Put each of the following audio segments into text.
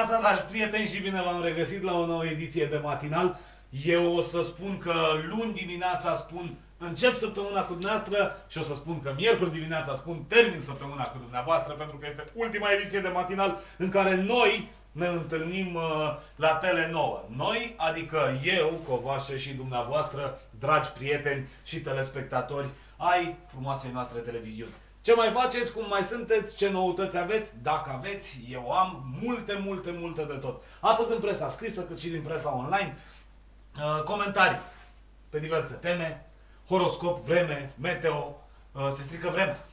dimineața, dragi prieteni, și bine v-am regăsit la o nouă ediție de matinal. Eu o să spun că luni dimineața spun încep săptămâna cu dumneavoastră și o să spun că miercuri dimineața spun termin săptămâna cu dumneavoastră, pentru că este ultima ediție de matinal în care noi ne întâlnim la Tele9. Noi, adică eu, Covașe, și dumneavoastră, dragi prieteni și telespectatori ai frumoasei noastre televiziuni. Ce mai faceți, cum mai sunteți, ce noutăți aveți? Dacă aveți, eu am multe de tot. Atât în presa scrisă, cât și din presa online. Comentarii pe diverse teme, horoscop, vreme, meteo. Se strică vremea.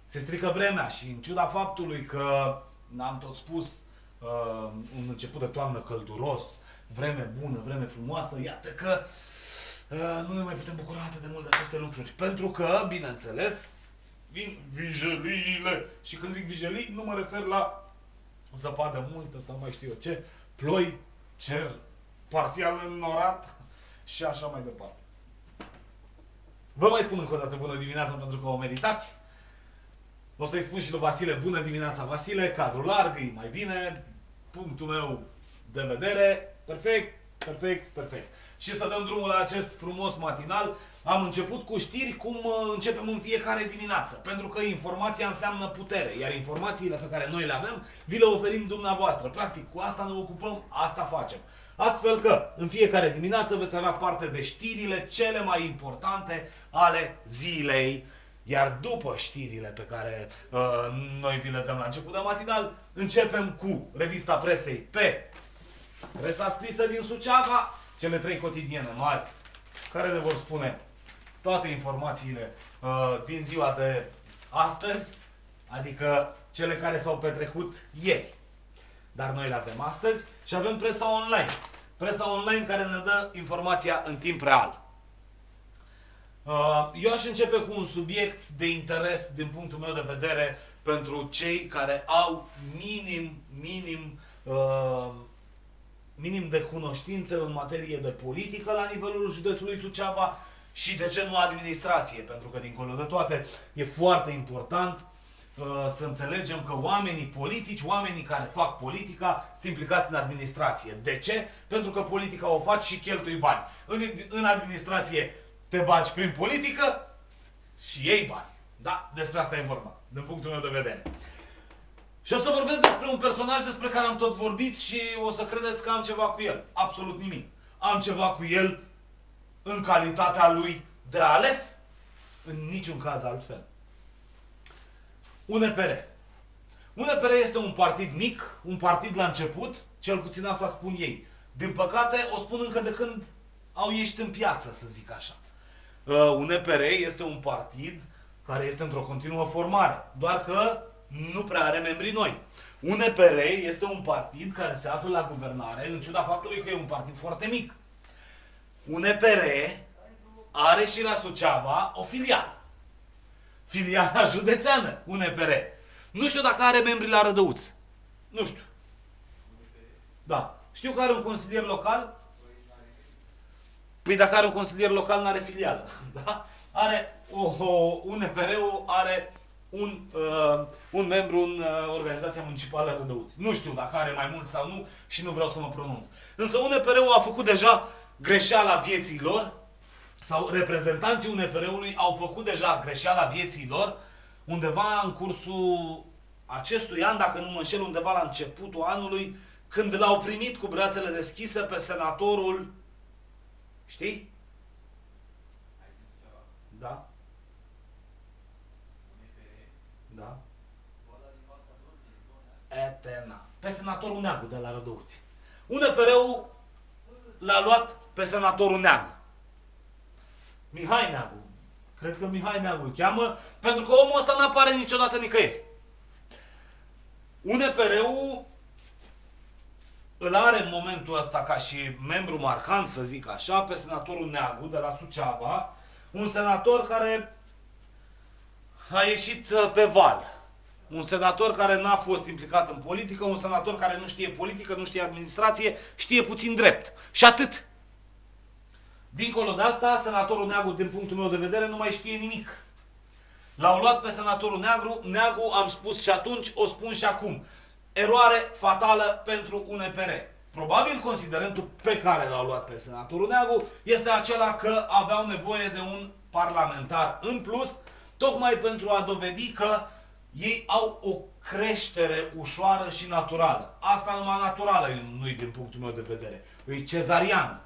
Se strică vremea și în ciuda faptului că n-am tot spus un început de toamnă călduros, vreme bună, vreme frumoasă, iată că nu ne mai putem bucura atât de mult de aceste lucruri. Pentru că, bineînțeles, vin vijeliile. Și când zic vijelii, nu mă refer la zăpadă multă sau mai știu eu ce, ploi, cer parțial înnorat și așa mai departe. Vă mai spun încă o dată bună dimineața, pentru că o meritați. O să-i spun și lui Vasile bună dimineața, Vasile, cadru larg, e mai bine, punctul meu de vedere, perfect. Și să dăm drumul la acest frumos matinal. Am început cu știri cum începem în fiecare dimineață, pentru că informația înseamnă putere, iar informațiile pe care noi le avem vi le oferim dumneavoastră. Practic, cu asta ne ocupăm, asta facem. Astfel că în fiecare dimineață veți avea parte de știrile cele mai importante ale zilei. Iar după știrile pe care noi vi le dăm la început de matinal, începem cu revista presei pe presa scrisă din Suceava, cele 3 cotidiene mari care ne vor spune toate informațiile din ziua de astăzi, adică cele care s-au petrecut ieri. Dar noi le avem astăzi și avem presa online. Presa online care ne dă informația în timp real. Eu aș începe cu un subiect de interes din punctul meu de vedere pentru cei care au minim de cunoștințe în materie de politică la nivelul județului Suceava și de ce nu administrație, pentru că dincolo de toate e foarte important să înțelegem că oamenii politici, oamenii care fac politica, sunt implicați în administrație. De ce? Pentru că politica o faci și cheltui bani. În administrație te bagi prin politică și iei bani. Da, despre asta e vorba, din punctul meu de vedere. Și o să vorbesc despre un personaj despre care am tot vorbit și o să credeți că am ceva cu el. Absolut nimic. Am ceva cu el în calitatea lui de ales, în niciun caz altfel. UNPR. UNPR este un partid mic, un partid la început, cel puțin asta spun ei. Din păcate, o spun încă de când au ieșit în piață, să zic așa. UNPR este un partid care este într-o continuă formare, doar că nu prea are membri noi. UNPR este un partid care se află la guvernare, în ciuda faptului că e un partid foarte mic. UNPR are și la Suceava o filială. Filiala județeană, UNPR. Nu știu dacă are membri la Rădăuți. Nu știu. Da. Știu că are un consilier local. Păi dacă are un consilier local, n-are filială. Da? Are UNPR-ul are un membru în organizația municipală Rădăuți. Nu știu dacă are mai mult sau nu și nu vreau să mă pronunț. Însă UNPR-ul a făcut deja greșeala vieții lor, sau reprezentanții UNPR-ului au făcut deja greșeala vieții lor undeva în cursul acestui an, dacă nu mă înșel, undeva la începutul anului, când l-au primit cu brațele deschise pe senatorul, știi? Da. Da. Etena. Pe senatorul Neagu de la Rădăuți. UNPR-ul l-a luat pe senatorul Neagu. Mihai Neagu. Cred că Mihai Neagu îl cheamă, pentru că omul ăsta n-apare niciodată nicăieri. UNPR-ul îl are în momentul ăsta ca și membru marcant, să zic așa, pe senatorul Neagu de la Suceava, un senator care a ieșit pe val. Un senator care n-a fost implicat în politică, un senator care nu știe politică, nu știe administrație, știe puțin drept. Și atât. Dincolo de asta, senatorul Neagu, din punctul meu de vedere, nu mai știe nimic. L-au luat pe senatorul Neagu, am spus și atunci, o spun și acum. eroare fatală pentru UNPR. Probabil considerentul pe care l-au luat pe senatorul Neagu este acela că aveau nevoie de un parlamentar în plus, tocmai pentru a dovedi că ei au o creștere ușoară și naturală. Asta numai naturală nu-i din punctul meu de vedere. E cezariană.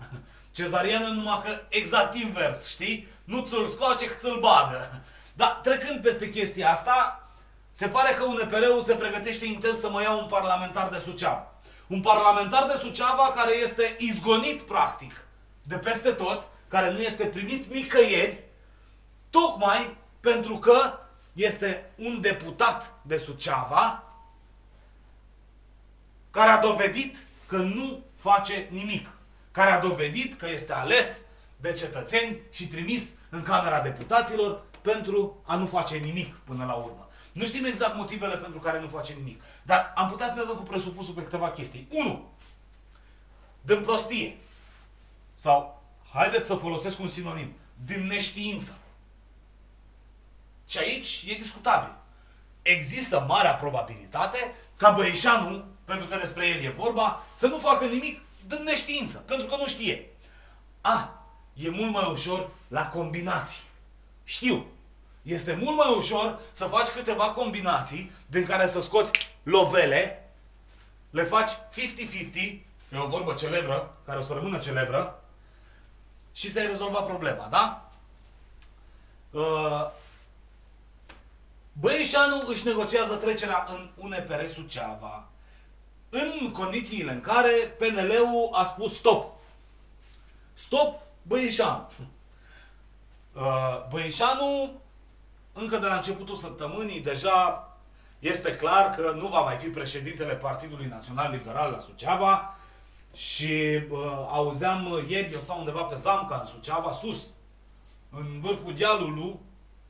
Cezariană numai că exact invers, știi? Nu ți-l scoace, că ți-l bagă. Dar trecând peste chestia asta, se pare că UNPR-ul se pregătește intens să mai ia un parlamentar de Suceava. Un parlamentar de Suceava care este izgonit practic de peste tot, care nu este primit nicăieri, tocmai pentru că este un deputat de Suceava care a dovedit că nu face nimic. Care a dovedit că este ales de cetățeni și trimis în Camera Deputaților pentru a nu face nimic până la urmă. Nu știm exact motivele pentru care nu face nimic, dar am putea să ne dăm cu presupusul pe câteva chestii. 1. Din prostie. Sau, haideți să folosesc un sinonim, din neștiință. Și aici e discutabil. Există marea probabilitate ca Băieșanu, pentru că despre el e vorba, să nu facă nimic din neștiință, pentru că nu știe. E mult mai ușor la combinații. Știu. Este mult mai ușor să faci câteva combinații din care să scoți lovele, le faci 50-50, e o vorbă celebră, care o să rămână celebră, și ți-ai rezolvat problema, da? Băieșanu își negociază trecerea în UNPR Suceava în condițiile în care PNL-ul a spus stop. Stop, Băieșanu. Băieșanu, încă de la începutul săptămânii, deja este clar că nu va mai fi președintele Partidului Național Liberal la Suceava și auzeam ieri, eu stau undeva pe Zamca, în Suceava, sus, în vârful dealului,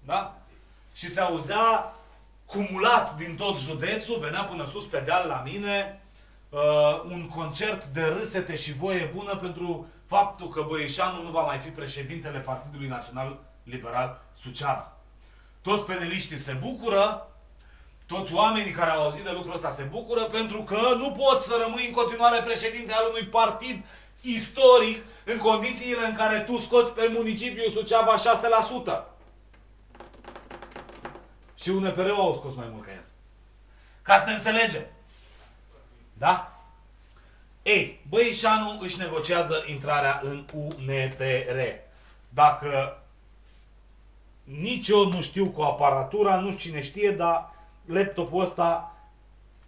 da? Și se auzea cumulat din tot județul, venea până sus pe deal la mine, un concert de râsete și voie bună pentru faptul că Băieșanu nu va mai fi președintele Partidului Național Liberal Suceava. Toți peneliștii se bucură, toți oamenii care au auzit de lucrul ăsta se bucură, pentru că nu poți să rămâi în continuare președinte al unui partid istoric în condițiile în care tu scoți pe municipiul Suceava 6%. Și UNPR-ul au scos mai mult ca el. Ca să ne înțelegem. Da? Ei, Băieșanu își negociază intrarea în UNPR. Dacă nici eu nu știu cu aparatura, nu știu cine știe, dar laptopul ăsta,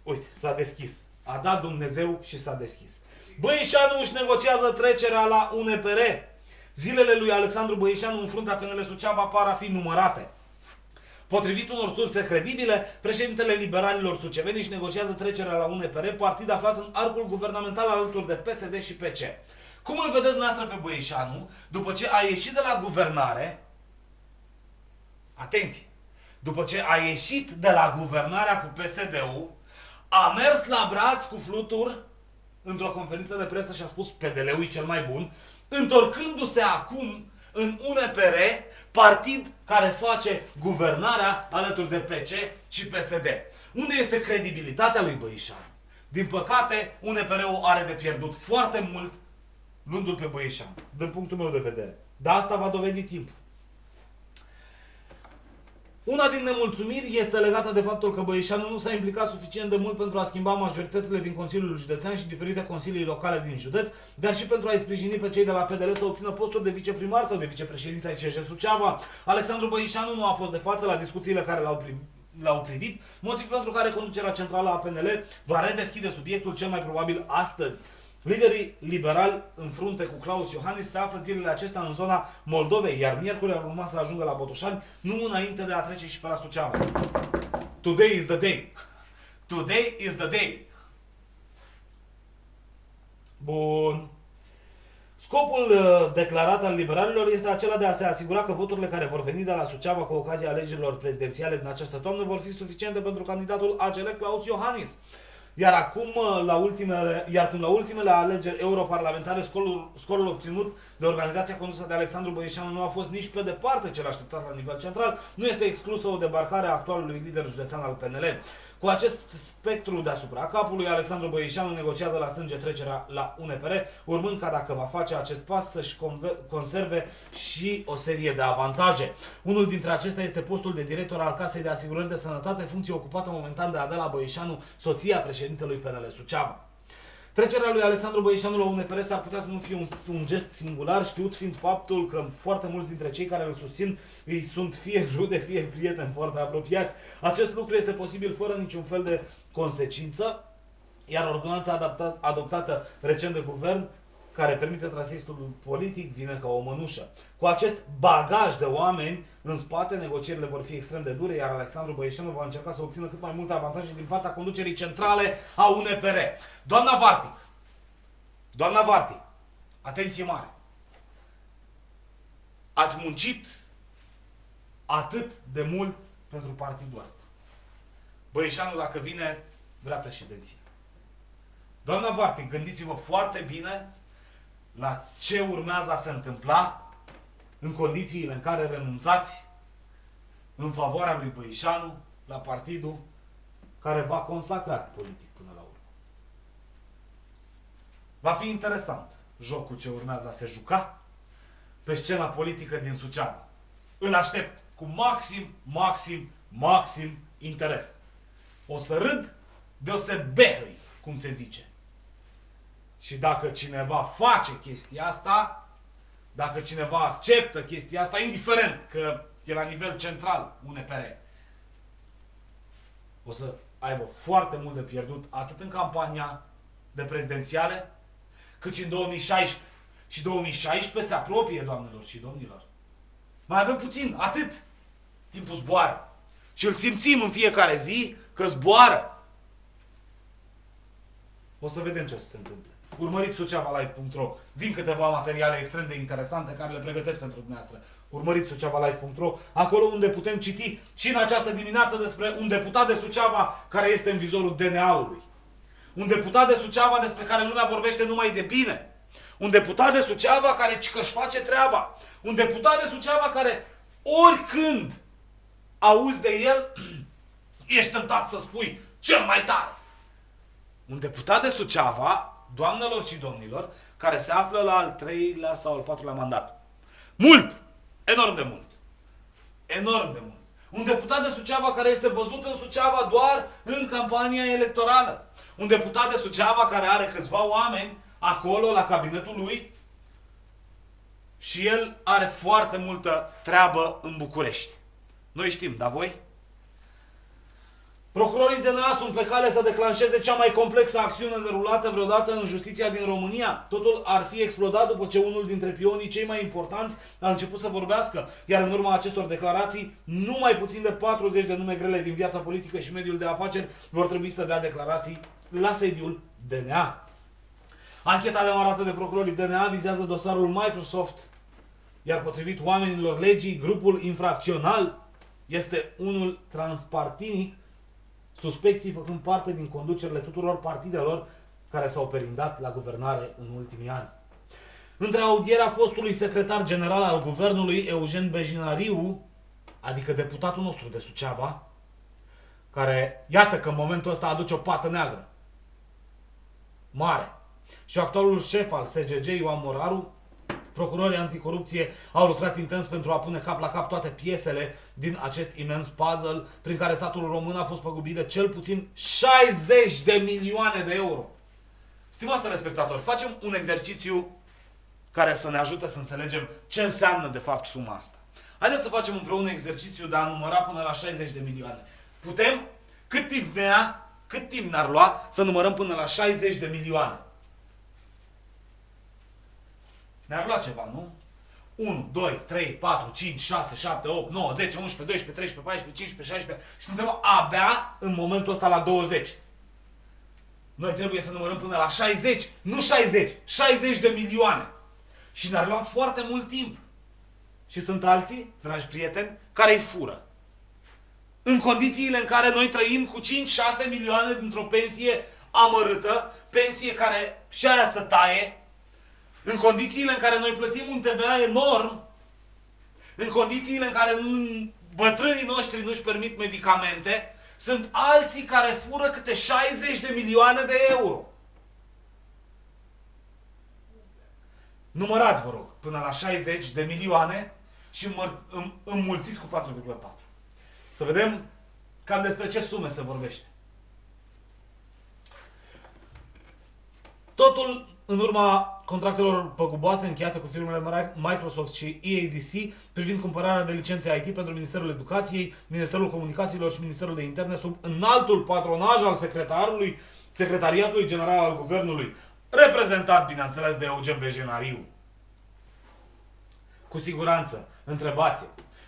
uite, s-a deschis. A dat Dumnezeu și s-a deschis. Băieșanu își negociază trecerea la UNPR. Zilele lui Alexandru Băieșanu în fruntea PNL Suceava par a fi numărate. Potrivit unor surse credibile, președintele liberalilor suceveni își negociază trecerea la UNPR, partid aflat în arcul guvernamental alături de PSD și PC. Cum îl vedeți dumneavoastră pe Băieșanu, după ce a ieșit de la guvernare, atenție, după ce a ieșit de la guvernarea cu PSD-ul, a mers la braț cu flutur într-o conferință de presă și a spus PDL-ul e cel mai bun, întorcându-se acum în UNPR, partid care face guvernarea alături de PC și PSD. Unde este credibilitatea lui Băieșanu? Din păcate, UNPR-ul are de pierdut foarte mult luându-l pe Băieșanu, din punctul meu de vedere. Dar asta va dovedi timpul. Una din nemulțumiri este legată de faptul că Băieșanu nu s-a implicat suficient de mult pentru a schimba majoritățile din Consiliul Județean și diferite consilii locale din județ, dar și pentru a-i sprijini pe cei de la PDL să obțină posturi de viceprimar sau de vicepreședință ai CJ Suceava. Alexandru Băieșanu nu a fost de față la discuțiile care l-au privit, motiv pentru care conducerea centrală a PNL va redeschide subiectul cel mai probabil astăzi. Liderii liberali în frunte cu Claus Iohannis se află zilele acestea în zona Moldovei, iar miercuri ar urma să ajungă la Botoșani, nu înainte de a trece și pe la Suceava. Today is the day. Today is the day. Bun. Scopul declarat al liberalilor este acela de a se asigura că voturile care vor veni de la Suceava cu ocazia alegerilor prezidențiale din această toamnă vor fi suficiente pentru candidatul AGL Claus Iohannis. Iar cum la ultimele alegeri europarlamentare scorul obținut de organizația condusă de Alexandru Băieșanu nu a fost nici pe departe cel așteptat la nivel central, nu este exclusă o debarcare a actualului lider județean al PNL. Cu acest spectru deasupra capului, Alexandru Băieșanu negociază la strânge trecerea la UNPR, urmând ca dacă va face acest pas să-și conserve și o serie de avantaje. Unul dintre acestea este postul de director al Casei de Asigurări de Sănătate, funcție ocupată momentan de Adela Băieșanu, soția președintelui PNL Suceava. Trecerea lui Alexandru Băieșanu la UNPR s-ar putea să nu fie un gest singular, știut fiind faptul că foarte mulți dintre cei care îl susțin îi sunt fie rude, fie prieteni foarte apropiați. Acest lucru este posibil fără niciun fel de consecință, iar ordonanța adoptată recent de guvern, care permite traseistul politic, vine ca o mănușă. Cu acest bagaj de oameni în spate, negocierile vor fi extrem de dure, iar Alexandru Băieșanu va încerca să obțină cât mai multe avantaje din partea conducerii centrale a UNPR. Doamna Vartic, atenție mare! Ați muncit atât de mult pentru partidul ăsta. Băieșanu, dacă vine, vrea președinție. Doamna Vartic, gândiți-vă foarte bine la ce urmează a se întâmpla în condițiile în care renunțați în favoarea lui Băieșanu la partidul care v-a consacrat politic până la urmă. Va fi interesant jocul ce urmează a se juca pe scena politică din Suceava. Îl aștept cu maxim interes. O să râd de o să behăi, cum se zice. Și dacă cineva face chestia asta, dacă cineva acceptă chestia asta, indiferent că e la nivel central UNPR, o să aibă foarte mult de pierdut, atât în campania de prezidențiale, cât și în 2016. Și 2016 se apropie, doamnelor și domnilor. Mai avem puțin, atât. Timpul zboară. Și îl simțim în fiecare zi că zboară. O să vedem ce o să se întâmple. Urmăriți suceavalive.ro. Vin câteva materiale extrem de interesante care le pregătesc pentru dumneavoastră. Urmăriți suceavalive.ro, acolo unde putem citi și în această dimineață despre un deputat de Suceava care este în vizorul DNA-ului. Un deputat de Suceava despre care lumea vorbește numai de bine. Un deputat de Suceava care își face treaba. Un deputat de Suceava care oricând auzi de el, ești tentat să spui cel mai tare. Un deputat de Suceava, doamnelor și domnilor, care se află la al 3-lea sau al 4-lea mandat. Mult! Enorm de mult! Enorm de mult! Un deputat de Suceava care este văzut în Suceava doar în campania electorală. Un deputat de Suceava care are câțiva oameni acolo la cabinetul lui și el are foarte multă treabă în București. Noi știm, dar voi? Procurorii DNA sunt pe cale să declanșeze cea mai complexă acțiune derulată vreodată în justiția din România. Totul ar fi explodat după ce unul dintre pionii cei mai importanți a început să vorbească, iar în urma acestor declarații, numai puțin de 40 de nume grele din viața politică și mediul de afaceri vor trebui să dea declarații la sediul DNA. Ancheta demarată de procurorii DNA vizează dosarul Microsoft, iar potrivit oamenilor legii, grupul infracțional este unul transpartinic, suspecții făcând parte din conducerile tuturor partidelor care s-au perindat la guvernare în ultimii ani. Între audierea fostului secretar general al guvernului, Eugen Bejinariu, adică deputatul nostru de Suceava, care, iată că în momentul ăsta aduce o pată neagră mare, și actualul șef al SGG, Ioan Moraru, procurorii anticorupție au lucrat intens pentru a pune cap la cap toate piesele din acest imens puzzle prin care statul român a fost păgubit de cel puțin 60 de milioane de euro. Stimați telespectatori, facem un exercițiu care să ne ajute să înțelegem ce înseamnă de fapt suma asta. Haideți să facem împreună exercițiu de a număra până la 60 de milioane. Putem? Cât timp ne-ar lua să numărăm până la 60 de milioane? Ne-ar lua ceva, nu? 1, 2, 3, 4, 5, 6, 7, 8, 9, 10, 11, 12, 13, 14, 15, 16 și suntem abia în momentul ăsta la 20. Noi trebuie să numărăm până la 60, nu 60, 60 de milioane. Și ne-ar lua foarte mult timp. Și sunt alții, dragi prieteni, care îi fură. În condițiile în care noi trăim cu 5-6 milioane dintr-o pensie amărâtă, pensie care și aia să taie, în condițiile în care noi plătim un TVA enorm, în condițiile în care bătrânii noștri nu-și permit medicamente, Sunt alții care fură câte 60 de milioane de euro. Numărați, vă rog, până la 60 de milioane și înmulțiți cu 4,4. Să vedem cam despre ce sume se vorbește. Totul în urma contractelor păguboase încheiate cu firmele Microsoft și EADC privind cumpărarea de licențe IT pentru Ministerul Educației, Ministerul Comunicațiilor și Ministerul de Interne sub înaltul patronaj al Secretariatului General al Guvernului, reprezentat, bineînțeles, de Eugen Bejenariu. Cu siguranță,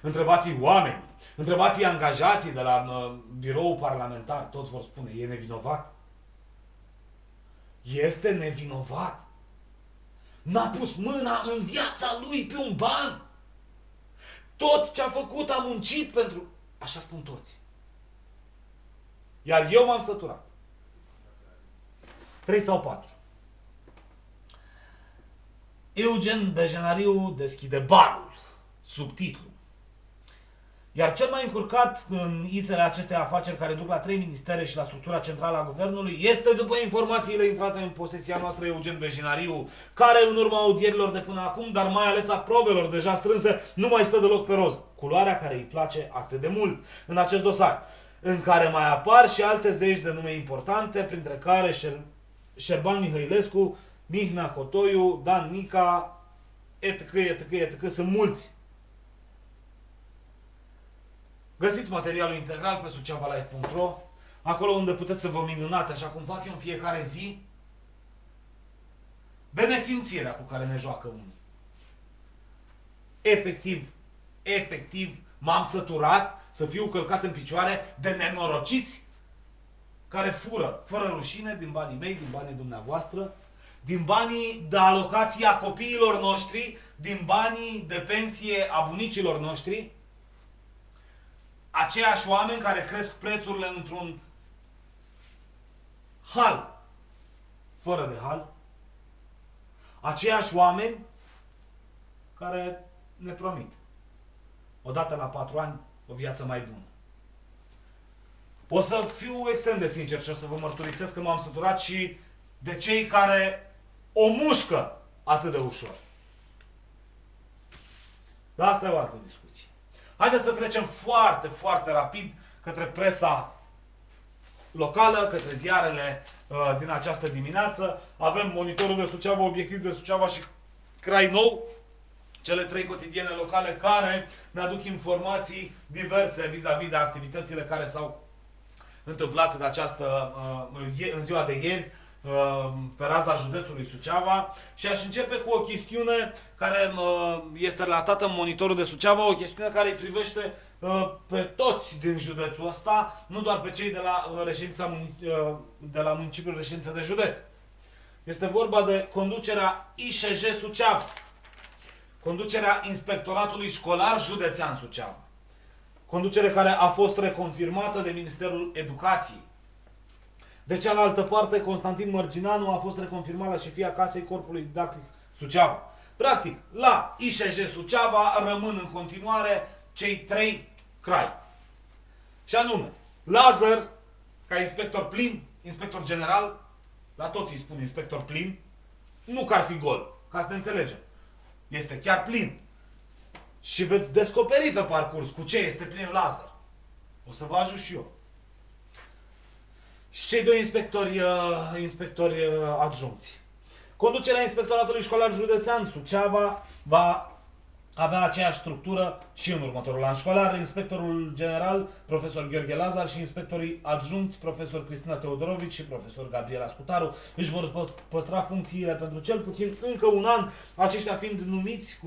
întrebați oamenii, întrebați angajații de la biroul parlamentar, toți vor spune, e nevinovat. Este nevinovat. N-a pus mâna în viața lui pe un ban. Tot ce a făcut a muncit pentru... Așa spun toți. Iar eu m-am săturat. 3 sau 4. Eugen Bejenariu deschide barul. Subtitlu. Iar cel mai încurcat în ițele acestei afaceri care duc la 3 ministere și la structura centrală a guvernului este, după informațiile intrate în posesia noastră, Eugen Bejenariu, care în urma audierilor de până acum, dar mai ales a probelor deja strânse, nu mai stă deloc pe roz. Culoarea care îi place atât de mult în acest dosar, în care mai apar și alte zeci de nume importante, printre care Șerban Mihailescu, Mihnea Cotoiu, Dan Nica, etc., etc., etc., sunt mulți. Găsiți materialul integral pe suceavalive.ro, acolo unde puteți să vă minunați, așa cum fac eu în fiecare zi, de nesimțirea cu care ne joacă unii. Efectiv, m-am săturat să fiu călcat în picioare de nenorociți care fură, fără rușine, din banii mei, din banii dumneavoastră, din banii de alocație a copiilor noștri, din banii de pensie a bunicilor noștri, aceiași oameni care cresc prețurile într-un hal, fără de hal, aceiași oameni care ne promit, odată la 4 ani, o viață mai bună. O să fiu extrem de sincer și o să vă mărturisesc că m-am săturat și de cei care o mușcă atât de ușor. Dar asta e o altă discuție. Haideți să trecem foarte, foarte rapid către presa locală, către ziarele din această dimineață. Avem Monitorul de Suceava, Obiectiv de Suceava și Crai Nou, cele 3 cotidiene locale care ne aduc informații diverse vis-a-vis de activitățile care s-au întâmplat în ziua de ieri pe raza județului Suceava și aș începe cu o chestiune care este relatată în Monitorul de Suceava, o chestiune care îi privește pe toți din județul ăsta, nu doar pe cei de la municipiul reședință de județ. Este vorba de conducerea ISJ Suceava, conducerea Inspectoratului Școlar Județean Suceava, conducere care a fost reconfirmată de Ministerul Educației. De cealaltă parte, Constantin Mărginanu a fost reconfirmat la șefia Casei Corpului Didactic Suceava. Practic, la ISJ Suceava rămân în continuare cei 3 crai. Și anume, Lazar, ca inspector plin, inspector general, la toți îi spun inspector plin, nu că ar fi gol, ca să ne înțelegem. Este chiar plin. Și veți descoperi pe parcurs cu ce este plin Lazar. O să vă ajut și eu. Și cei 2 inspectori adjuncți. Conducerea Inspectoratului Școlar Județean Suceava va avea aceeași structură și în următorul an școlar. Inspectorul general, profesor Gheorghe Lazar, și inspectorii adjuncți, profesor Cristina Teodorovici și profesor Gabriela Scutaru, își vor păstra funcțiile pentru cel puțin încă un an, aceștia fiind numiți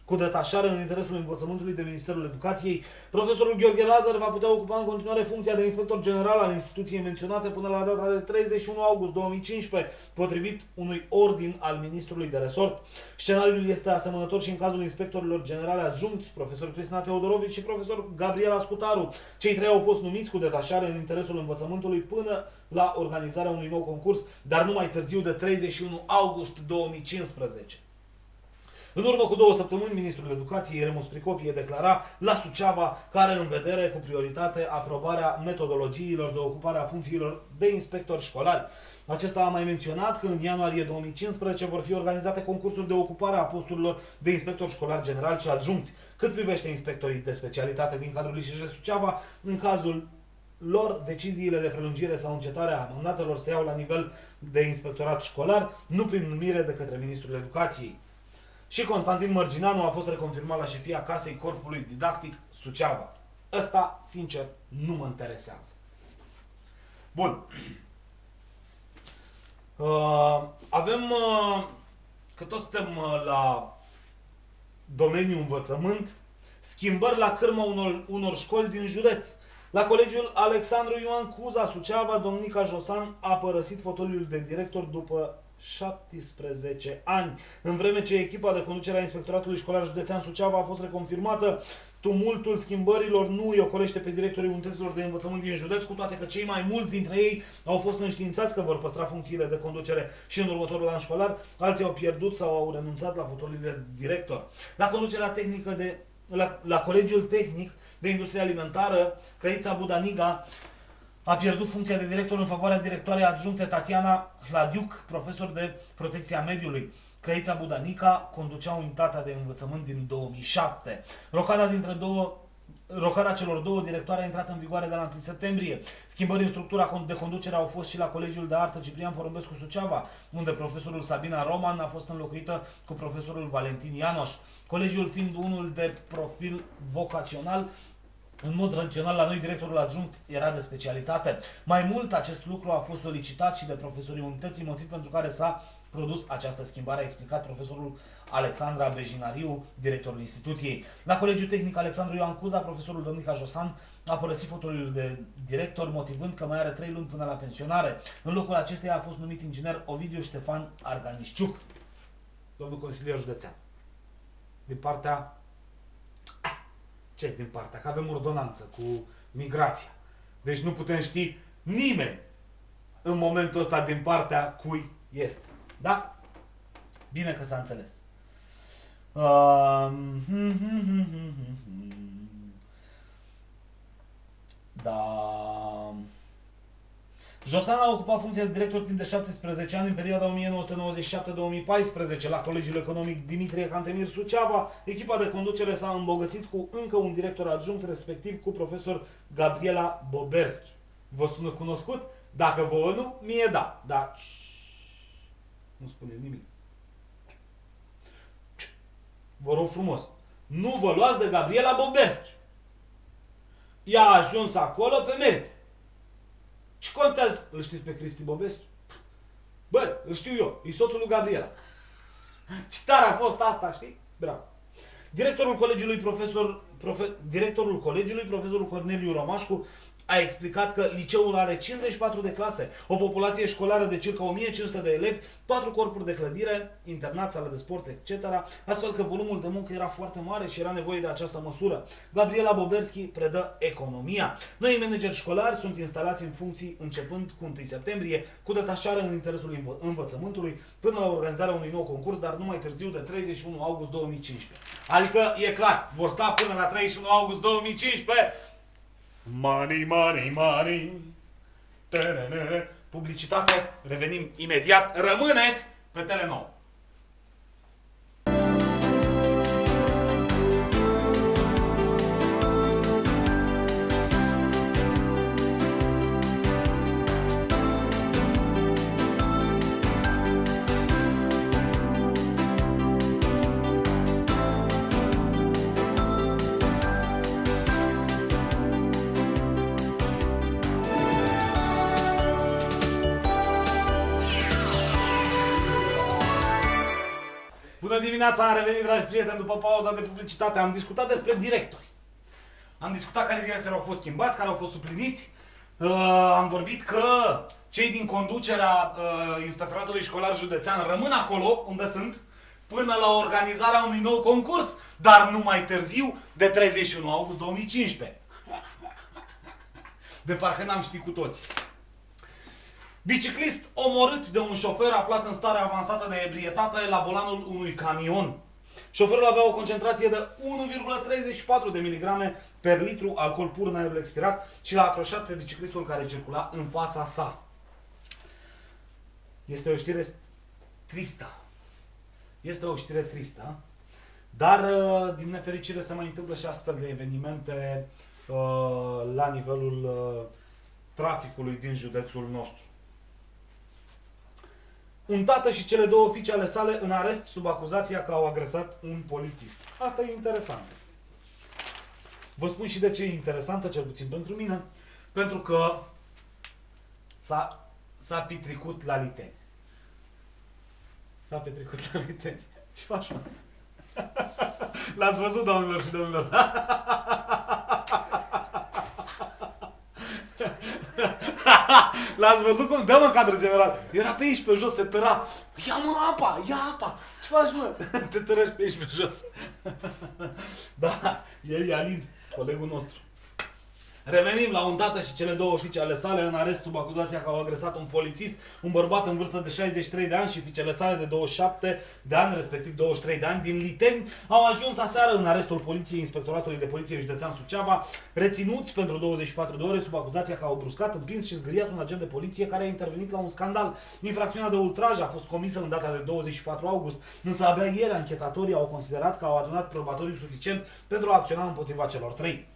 cu detașare în interesul învățământului de Ministerul Educației. Profesorul Gheorghe Lazar va putea ocupa în continuare funcția de inspector general al instituției menționate până la data de 31 august 2015, potrivit unui ordin al ministrului de resort. Scenariul este asemănător și în cazul inspectorilor generale adjuncți, profesor Cristina Teodorovici și profesor Gabriela Scutaru. Cei 3 au fost numiți cu detașare în interesul învățământului până la organizarea unui nou concurs, dar nu mai târziu de 31 august 2015. În urmă cu 2 săptămâni, ministrul educației, Remus Pricopie, declara la Suceava că are în vedere cu prioritate aprobarea metodologiilor de ocupare a funcțiilor de inspectori școlari. Acesta a mai menționat că în ianuarie 2015 vor fi organizate concursuri de ocupare a posturilor de inspector școlar general și adjuncți. Cât privește inspectorii de specialitate din cadrul ISJ Suceava, în cazul lor, deciziile de prelungire sau încetare a mandatelor se iau la nivel de inspectorat școlar, nu prin numire de către Ministrul Educației. Și Constantin Mărgineanu a fost reconfirmat la șefia Casei Corpului Didactic Suceava. Ăsta, sincer, nu mă interesează. Bun. Că toți suntem la domeniul învățământ, schimbări la cârma unor școli din județ. La Colegiul Alexandru Ioan Cuza, Suceava, domnica Josan a părăsit fotoliul de director după 17 ani. În vreme ce echipa de conducere a Inspectoratului Școlar Județean Suceava a fost reconfirmată, tumultul schimbărilor nu îi ocolește pe directorii unităților de învățământ din județ, cu toate că cei mai mulți dintre ei au fost înștiințați că vor păstra funcțiile de conducere și în următorul an școlar, alții au pierdut sau au renunțat la fotoliile de director. La conducerea tehnică la Colegiul Tehnic de Industrie Alimentară, Crăița Budaniga a pierdut funcția de director în favoarea directoarei adjuncte Tatiana Hladiuc, profesor de protecție a mediului. Crăița Budanica conducea unitatea de învățământ din 2007. Rocada celor două directoare a intrat în vigoare de la 1 septembrie. Schimbări în structura de conducere au fost și la Colegiul de Artă Ciprian Porumbescu Suceava, unde profesorul Sabina Roman a fost înlocuită cu profesorul Valentin Ianoș. Colegiul fiind unul de profil vocațional, în mod tradițional, la noi directorul adjunct era de specialitate. Mai mult, acest lucru a fost solicitat și de profesorii unității, motiv pentru care s-a produs această schimbare, a explicat profesorul Alexandra Bejinariu, directorul instituției. La Colegiul Tehnic Alexandru Ioan Cuza, profesorul Domnica Josan a părăsit fotoliul de director, motivând că mai are 3 luni până la pensionare. În locul acesteia a fost numit inginer Ovidiu Ștefan Arganișciuc, domnul consilier județean. Din partea... Ce din partea? Că avem ordonanță cu migrația. Deci nu putem ști nimeni în momentul ăsta din partea cui este. Da? Bine că s-a înțeles. Da. Josan a ocupat funcția de director timp de 17 ani în perioada 1997-2014 la Colegiul Economic Dimitrie Cantemir Suceava. Echipa de conducere s-a îmbogățit cu încă un director adjunct, respectiv cu profesor Gabriela Boberski. Vă sună cunoscut? Dacă vouă nu, mie da. Dar nu spune nimic. Vă rog frumos, nu vă luați de Gabriela Boberski. Ea a ajuns acolo pe merit. Ce contează? Îl știți pe Cristi Bobeschi? Bă, îl știu eu. E soțul lui Gabriela. Ce tare a fost asta, știi? Bravo. Directorul colegiului, profesorul Corneliu Romașcu, a explicat că liceul are 54 de clase, o populație școlară de circa 1500 de elevi, 4 corpuri de clădire, internat, sală de sport, etc., astfel că volumul de muncă era foarte mare și era nevoie de această măsură. Gabriela Boberski predă economia. Noi manageri școlari sunt instalați în funcții începând cu 1 septembrie, cu detașare în interesul învățământului, până la organizarea unui nou concurs, dar nu mai târziu de 31 august 2015. Adică, e clar, vor sta până la 31 august 2015. Money, money, money. Publicitate, revenim imediat. Rămâneți pe Tele9. Bună dimineața, am revenit, dragi prieteni, după pauza de publicitate. Am discutat despre directori. Am discutat care directori au fost schimbați, care au fost supliniți. Am vorbit că cei din conducerea Inspectoratului Școlar Județean rămân acolo unde sunt până la organizarea unui nou concurs, dar nu mai târziu de 31 august 2015. De parcă n-am ști cu toți. Biciclist omorât de un șofer aflat în stare avansată de ebrietate la volanul unui camion. Șoferul avea o concentrație de 1,34 de miligrame per litru alcool pur în aerul expirat și l-a acroșat pe biciclistul care circula în fața sa. Este o știre tristă. Este o știre tristă, dar din nefericire se mai întâmplă și astfel de evenimente la nivelul traficului din județul nostru. Un tată și cele două fiice ale sale în arest sub acuzația că au agresat un polițist. Asta e interesant. Vă spun și de ce e interesantă, cel puțin pentru mine, pentru că s-a petricut la Liteni. S-a petrecut la Liteni. Ce faci, mă? L-ați văzut, doamnelor și domnilor? L-ați văzut cum? Dă-mă cadru general. Era pe aici, pe jos, se tăra. Ia-mă apa, ia apa. Ce faci, mă? Te tărăși pe aici, pe jos. Da, el e Alin, colegul nostru. Revenim la un tată și cele două fiice ale sale în arest sub acuzația că au agresat un polițist, un bărbat în vârstă de 63 de ani și fiicele sale de 27 de ani, respectiv 23 de ani, din Liteni, au ajuns aseară în arestul poliției Inspectoratului de Poliție Județean Suceava, reținuți pentru 24 de ore sub acuzația că au bruscat, împins și zgâriat un agent de poliție care a intervenit la un scandal. Infracțiunea de ultraj a fost comisă în data de 24 august, însă abia ieri anchetatorii au considerat că au adunat probatoriu suficient pentru a acționa împotriva celor trei.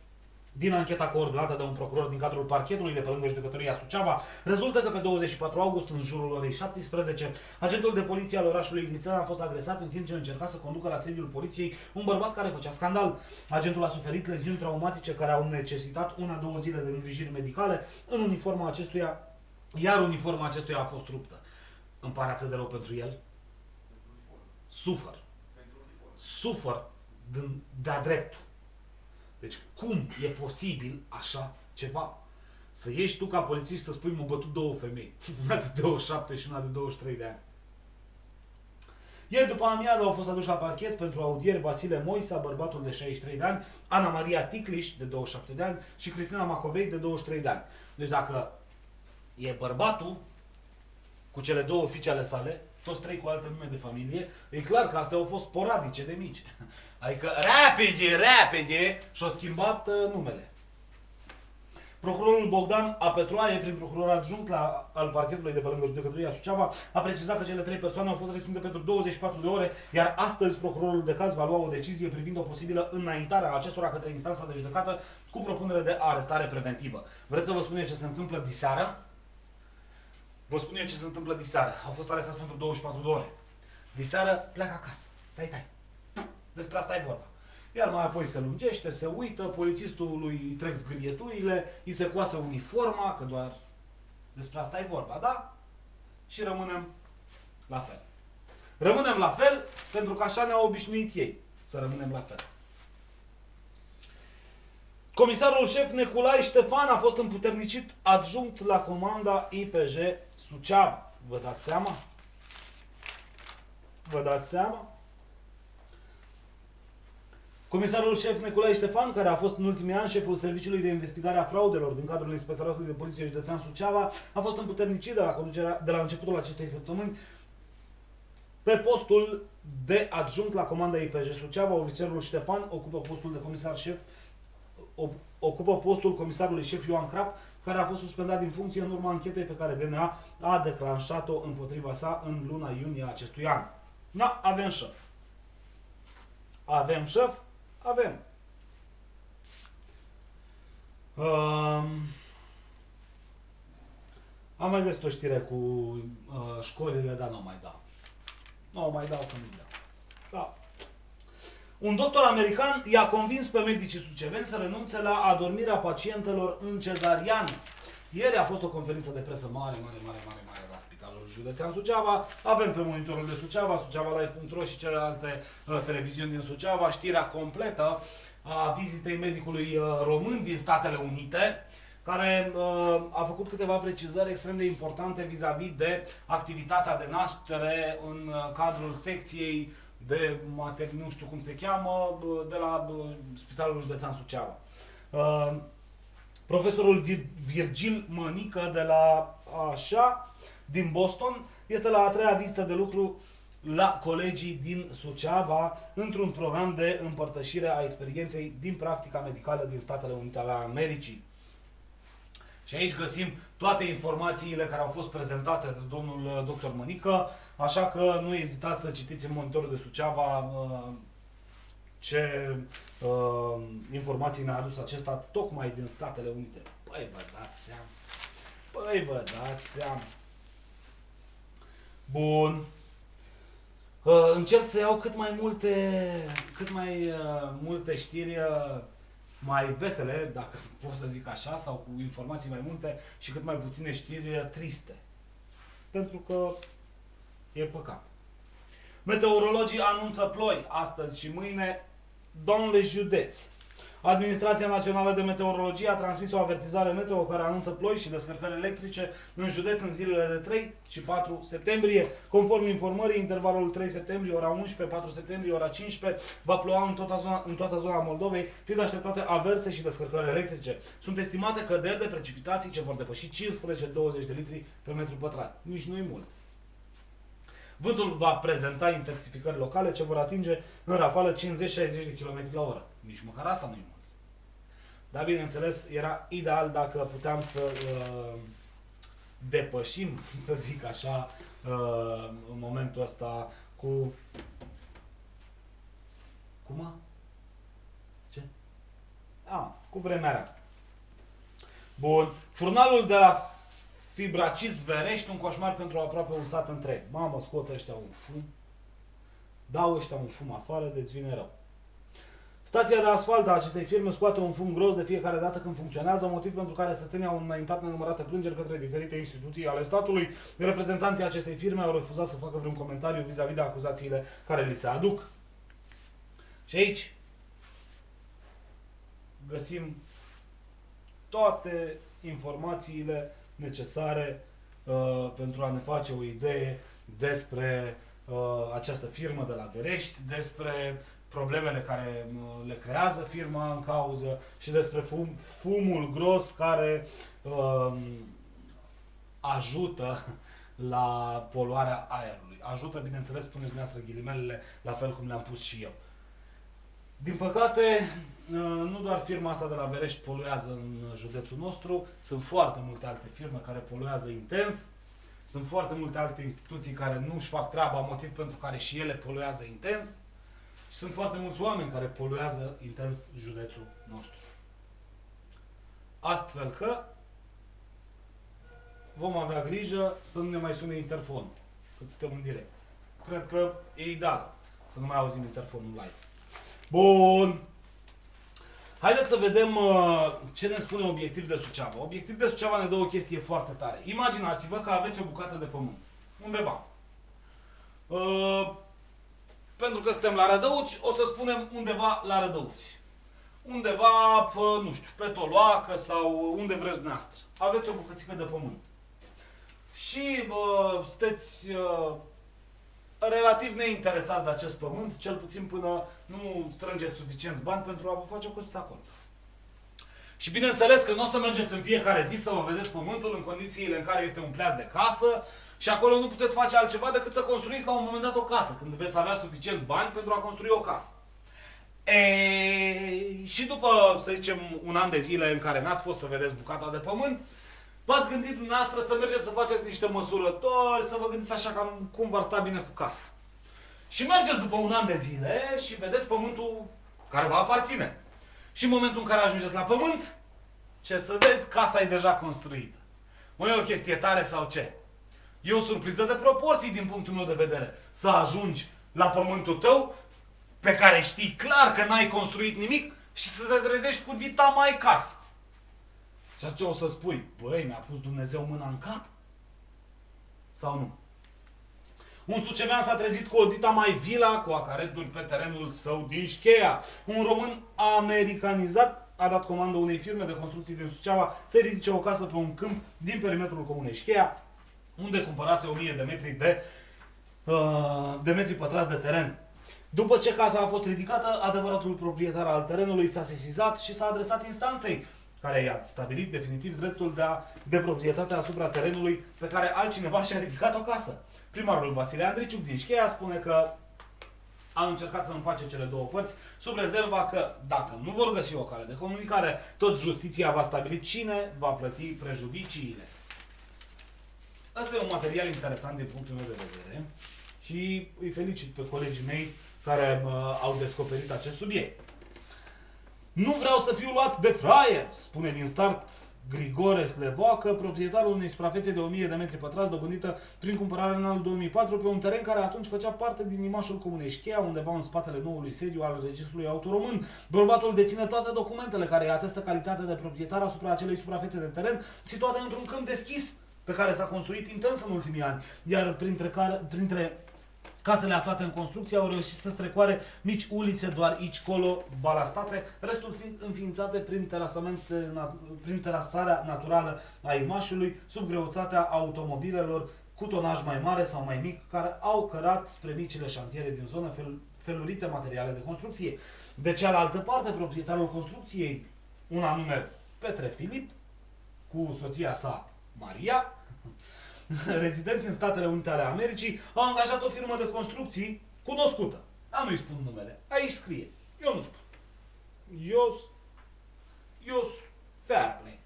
Din ancheta coordonată de un procuror din cadrul parchetului de pe lângă judecătoria Suceava, rezultă că pe 24 august, în jurul orei 17, agentul de poliție al orașului Liteni a fost agresat în timp ce încerca să conducă la sediul poliției un bărbat care făcea scandal. Agentul a suferit leziuni traumatice care au necesitat 1-2 zile de îngrijiri medicale în uniforma acestuia, iar uniforma acestuia a fost ruptă. Îmi pare atât de rău pentru el. Sufăr de-a dreptul. Deci cum e posibil așa ceva? Să ieși tu ca polițist să spui, m-au bătut două femei, una de 27 și una de 23 de ani. Ieri după amiază au fost aduși la parchet pentru audieri Vasile Moisa, bărbatul de 63 de ani, Ana Maria Ticliș, de 27 de ani și Cristina Macovei, de 23 de ani. Deci dacă e bărbatul cu cele două fiice ale sale, toți trei cu alte nume de familie, e clar că astea au fost sporadice de mici. Adică repede și-au schimbat numele. Procurorul Bogdan Apetroaie, prin procuror adjunct al parchetului de pe lângă judecătoria Suceava, a precizat că cele trei persoane au fost reținute pentru 24 de ore, iar astăzi procurorul de caz va lua o decizie privind o posibilă înaintare a acestora către instanța de judecată cu propunere de arestare preventivă. Vreți să vă spun ce se întâmplă diseară? Vă spun eu ce se întâmplă diseară. Au fost arestați pentru 24 de ore. Diseară pleacă acasă. Tai. Despre asta e vorba. Iar mai apoi se lungește, se uită, polițistul lui trec zgârieturile, îi se coasă uniforma, că doar despre asta e vorba, da? Și rămânem la fel. Rămânem la fel pentru că așa ne-au obișnuit ei să rămânem la fel. Comisarul șef Neculai Ștefan a fost împuternicit adjunct la comanda IPJ Suceava. Vă dați seama? Vă dați seama? Comisarul șef Neculai Ștefan, care a fost în ultimii ani șeful Serviciului de Investigare a Fraudelor din cadrul Inspectoratului de Poliție Județean Suceava, a fost împuternicit de la începutul acestei săptămâni pe postul de adjunct la comanda IPJ Suceava. Ofițerul Ștefan ocupă postul de comisar șef comisarului șef Ioan Crap, care a fost suspendat din funcție în urma anchetei pe care DNA a declanșat-o împotriva sa în luna iunie a acestui an. Da, avem șef. Avem șef? Avem. Am mai găsit o știre cu școlile, dar nu mai dau. Nu mai dau că nu dau. Da. Un doctor american i-a convins pe medicii suceveni să renunțe la adormirea pacientelor în cezarian. Ieri a fost o conferință de presă mare la Spitalul Județean Suceava. Avem pe monitorul de Suceava, suceavalive.ro și celelalte televiziuni din Suceava știrea completă a vizitei medicului român din Statele Unite, care a făcut câteva precizări extrem de importante vis-a-vis de activitatea de naștere în cadrul secției de nu știu cum se cheamă, de la Spitalul Județean Suceava. Profesorul Virgil Mănică de la din Boston este la a treia vizită de lucru la colegii din Suceava într-un program de împărtășire a experienței din practica medicală din Statele Unite ale Americii. Și aici găsim toate informațiile care au fost prezentate de domnul dr. Mănică, așa că nu ezitați să citiți în monitorul de Suceava ce informații ne-a adus acesta tocmai din Statele Unite. Păi vă dați seama. Păi vă dați seama. Bun. Încerc să iau cât mai multe știri mai vesele, dacă pot să zic așa, sau cu informații mai multe și cât mai puține știri triste. Pentru că e păcat. Meteorologii anunță ploi astăzi și mâine dans le județ. Administrația Națională de Meteorologie a transmis o avertizare meteo care anunță ploi și descărcări electrice în județ în zilele de 3 și 4 septembrie. Conform informării, intervalul 3 septembrie, ora 11, 4 septembrie, ora 15, va ploua în toată zona Moldovei, fiind așteptate averse și descărcări electrice. Sunt estimate căderi de precipitații ce vor depăși 15-20 de litri pe metru pătrat. Nici nu-i mult. Vântul va prezenta intensificări locale ce vor atinge în rafală 50-60 de km la oră. Nici măcar asta nu-i mult. Dar bineînțeles, era ideal dacă puteam să depășim, să zic așa, în momentul ăsta cu... Cum? Ce? Cu vremea rea. Bun. Furnalul de la Fibracis Verești, un coșmar pentru aproape un sat întreg. Mamă, scot ăștia un fum. Dau ăștia un fum afară, deci vine rău. Stația de asfalt a acestei firme scoate un fum gros de fiecare dată când funcționează, motiv pentru care stătenii au înaintat nenumărate plângeri către diferite instituții ale statului. Reprezentanții acestei firme au refuzat să facă vreun comentariu vis-a-vis de acuzațiile care li se aduc. Și aici găsim toate informațiile necesare pentru a ne face o idee despre această firmă de la Verești, despre problemele care le creează firma în cauză și despre fumul gros care ajută la poluarea aerului. Ajută, bineînțeles, spuneți dumneavoastră ghilimelele, la fel cum le-am pus și eu. Din păcate, nu doar firma asta de la Verești poluează în județul nostru, sunt foarte multe alte firme care poluează intens, sunt foarte multe alte instituții care nu își fac treaba, motiv pentru care și ele poluează intens și sunt foarte mulți oameni care poluează intens județul nostru. Astfel că vom avea grijă să nu ne mai sune interfonul, cât suntem în direct. Cred că e ideal să nu mai auzim interfonul live. Bun. Haideți să vedem ce ne spune Obiectiv de Suceava. Obiectiv de Suceava ne dă o chestie foarte tare. Imaginați-vă că aveți o bucată de pământ. Undeva. Pentru că suntem la Rădăuți, o să spunem undeva la Rădăuți. Undeva, nu știu, pe Toloacă sau unde vreți dumneavoastră. Aveți o bucățică de pământ. Și sunteți relativ neinteresați de acest pământ, cel puțin până nu strângeți suficienți bani pentru a vă face o căsuță acolo. Și bineînțeles că nu o să mergeți în fiecare zi să vă vedeți pământul în condițiile în care este un pleac de casă și acolo nu puteți face altceva decât să construiți la un moment dat o casă, când veți avea suficienți bani pentru a construi o casă. Și după, să zicem, un an de zile în care n-ați fost să vedeți bucata de pământ, v-ați gândit dumneavoastră să mergeți să faceți niște măsurători, să vă gândiți așa cam cum v-ar sta bine cu casa. Și mergeți după un an de zile și vedeți pământul care vă aparține. Și în momentul în care ajungeți la pământ, ce să vezi, casa e deja construită. Mă, e o chestie tare sau ce? E o surpriză de proporții din punctul meu de vedere. Să ajungi la pământul tău, pe care știi clar că n-ai construit nimic, și să te trezești cu dita mai casă. Și atunci o să spui, băi, mi-a pus Dumnezeu mâna în cap? Sau nu? Un sucevean s-a trezit cu o dita mai vila, cu acareturi pe terenul său din Șcheia. Un român americanizat a dat comandă unei firme de construcții din Suceava să ridice o casă pe un câmp din perimetrul comunei Șcheia, unde cumpărase 1000 de metri pătrați de teren. După ce casa a fost ridicată, adevăratul proprietar al terenului s-a sesizat și s-a adresat instanței, care i-a stabilit definitiv dreptul de proprietate asupra terenului pe care altcineva și-a ridicat o casă. Primarul Vasile Andriciuc din Șcheia spune că a încercat să împace cele două părți, sub rezerva că, dacă nu vor găsi o cale de comunicare, tot justiția va stabili cine va plăti prejudiciile. Ăsta e un material interesant din punctul meu de vedere și îi felicit pe colegii mei care au descoperit acest subiect. Nu vreau să fiu luat de fraier, spune din start Grigore Slevoacă, proprietarul unei suprafețe de 1000 de metri pătrați dobândită prin cumpărare în anul 2004 pe un teren care atunci făcea parte din imașul comunei Șcheia, undeva în spatele noului sediu al Registrului Auto Român. Bărbatul deține toate documentele care îi atestă calitatea de proprietar asupra acelei suprafețe de teren, situate într-un câmp deschis pe care s-a construit intens în ultimii ani, iar printre casele aflate în construcție au reușit să strecoare mici ulițe doar aici colo balastate, restul fiind înființate prin terasarea naturală a imașului, sub greutatea automobilelor cu tonaj mai mare sau mai mic, care au cărat spre micile șantiere din zonă felurite materiale de construcție. De cealaltă parte, proprietarul construcției, un anume Petre Filip, cu soția sa Maria, rezidenți în Statele Unite ale Americii, au angajat o firmă de construcții cunoscută. Dar nu-i spun numele. Aici scrie. Eu nu spun. Eu fair play.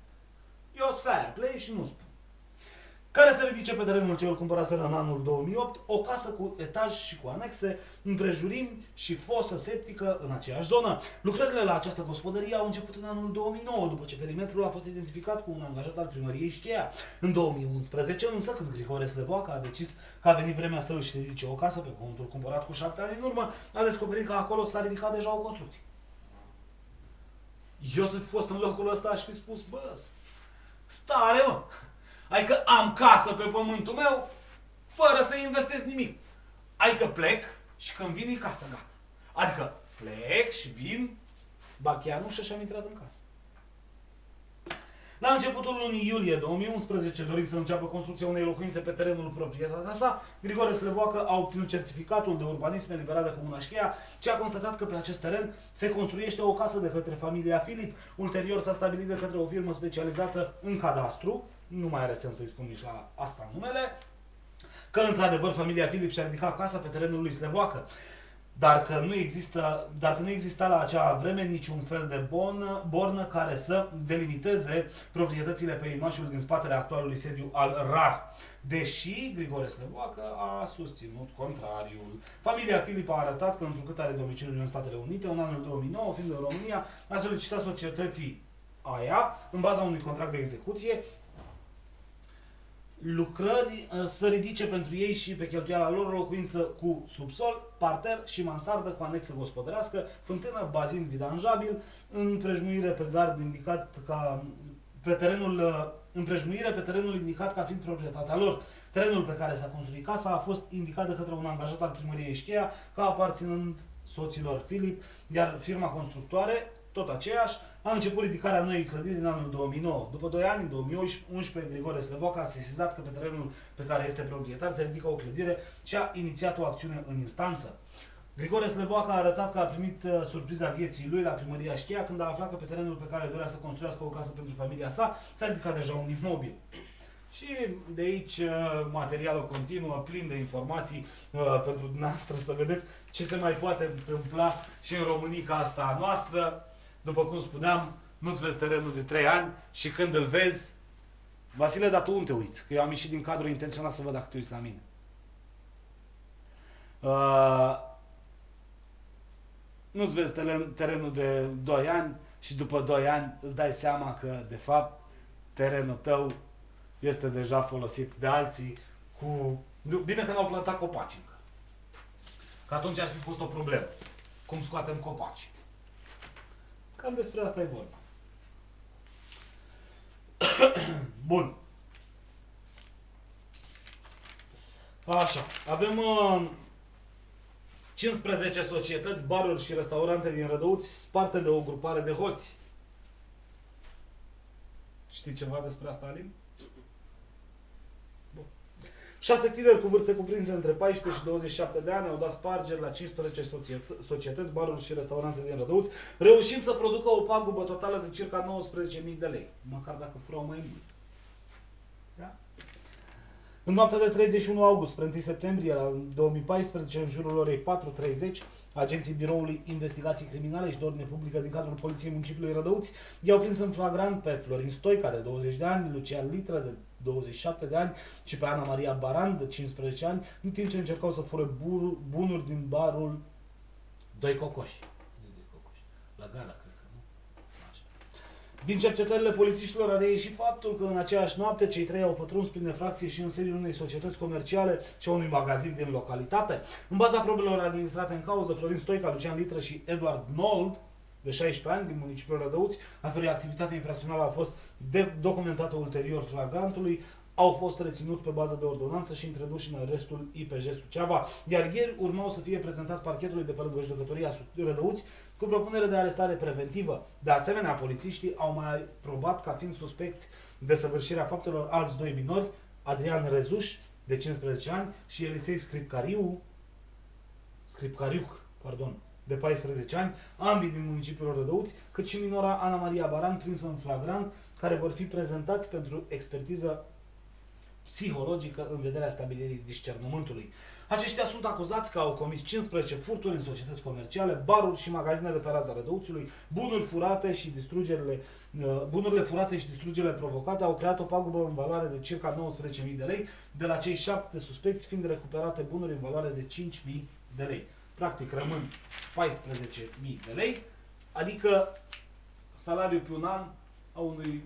Eu fair play și nu spun. Care se ridice pe terenul ce îl cumpăraseră în anul 2008, o casă cu etaj și cu anexe, împrejurimi și fosă septică în aceeași zonă. Lucrările la această gospodărie au început în anul 2009, după ce perimetrul a fost identificat cu un angajat al primăriei Șcheia. În 2011, însă, când Grigore Slevoacă a decis că a venit vremea să își ridice o casă pe pământul cumpărat cu 7 ani în urmă, a descoperit că acolo s-a ridicat deja o construcție. Eu să fi fost în locul ăsta, aș fi spus, bă, stare, mă! Adică am casă pe pământul meu, fără să investesc nimic. Adică plec și când vin e casă, gata. Adică plec și vin, ba chiar nu și-am intrat în casă. La începutul lunii iulie 2011, dorind să înceapă construcția unei locuințe pe terenul proprietatea sa, Grigore Slevoacă a obținut certificatul de urbanism eliberat de Comuna Șcheia, ce a constatat că pe acest teren se construiește o casă de către familia Filip. Ulterior s-a stabilit de către o firmă specializată în cadastru, nu mai are sens să-i spun nici la asta numele, că într-adevăr familia Filip și-a ridicat casa pe terenul lui Slevoacă, dar că nu exista la acea vreme niciun fel de bornă care să delimiteze proprietățile pe imașul din spatele actualului sediu al RAR. Deși Grigore Slevoacă a susținut contrariul. Familia Filip a arătat că întrucât are domiciliul în Statele Unite, în anul 2009, fiind în România, a solicitat societății aia, în baza unui contract de execuție, lucrări să ridice pentru ei și pe cheltuiala lor o locuință cu subsol, parter și mansardă cu anexă gospodărească, fântână, bazin vidanjabil, împrejmuire pe gard indicat ca pe terenul indicat ca fiind proprietatea lor. Terenul pe care s-a construit casa a fost indicat de către un angajat al primăriei Șcheia ca aparținând soților Filip, iar firma constructoare, tot aceeași, a început ridicarea noii clădiri în anul 2009. După 2 ani, în 2011, Grigore Slevoacă a sesizat că pe terenul pe care este proprietar se ridică o clădire și a inițiat o acțiune în instanță. Grigore Slevoacă a arătat că a primit surpriza vieții lui la primăria Șcheia când a aflat că pe terenul pe care dorea să construiască o casă pentru familia sa s-a ridicat deja un imobil. Și de aici materialul continuă, plin de informații pentru dumneavoastră să vedeți ce se mai poate întâmpla și în România asta a noastră. După cum spuneam, nu-ți vezi terenul de 3 ani și când îl vezi, Vasile, dar tu unde te uiți? Că eu am ieșit din cadrul intenționat să văd dacă te uiți la mine. Nu-ți vezi terenul de 2 ani și după 2 ani îți dai seama că, de fapt, terenul tău este deja folosit de alții cu... Bine că n-au plantat copaci încă. Că atunci ar fi fost o problemă. Cum scoatem copaci? Cam despre asta e vorba. Bun. Așa. Avem 15 societăți, baruri și restaurante din Rădăuți sparte de o grupare de hoți. Știi ceva despre asta, Alin? Bun. 6 tineri cu vârste cuprinse între 14 și 27 de ani au dat spargeri la 15 societăți, baruri și restaurante din Rădăuți, reușind să producă o pagubă totală de circa 19.000 de lei, măcar dacă furau mai mult. Da? În noaptea de 31 august spre 1 septembrie la 2014, în jurul orei 4:30, agenții Biroului Investigații Criminale și de Ordine Publică din cadrul Poliției Municipiului Rădăuți i-au prins în flagrant pe Florin Stoica, de 20 de ani, Lucian Litră, de 27 de ani și pe Ana Maria Baran, de 15 ani, în timp ce încercau să fure bunuri din barul Doi Cocoși. La gara, cred că, nu? Așa. Din cercetările polițiștilor a reieșit faptul că în aceeași noapte cei trei au pătruns prin infracție și în sediul unei societăți comerciale și a unui magazin din localitate. În baza probelor administrate în cauză, Florin Stoica, Lucian Litră și Edward Nold, de 16 ani, din municipiul Rădăuți, a cărui activitate infracțională a fost documentată ulterior flagrantului, au fost reținuți pe bază de ordonanță și introduși în arestul IPJ Suceava, iar ieri urmau să fie prezentați parchetului de pe lângă judecătoria Rădăuți cu propunere de arestare preventivă. De asemenea, polițiștii au mai probat ca fiind suspecți de săvârșirea faptelor alți doi minori, Adrian Rezuș, de 15 ani, și Elisei Scripcariuc, de 14 ani, ambii din municipiul Rădăuți, cât și minora Ana Maria Baran, prinsă în flagrant, care vor fi prezentați pentru expertiză psihologică în vederea stabilirii discernământului. Aceștia sunt acuzați că au comis 15 furturi în societăți comerciale, baruri și magazine de pe raza Rădăuțiului, bunurile furate și distrugerile provocate au creat o pagubă în valoare de circa 19.000 de lei, de la cei 7 suspecți fiind recuperate bunuri în valoare de 5.000 de lei. Practic rămân 14.000 de lei, adică salariul pe un an a unui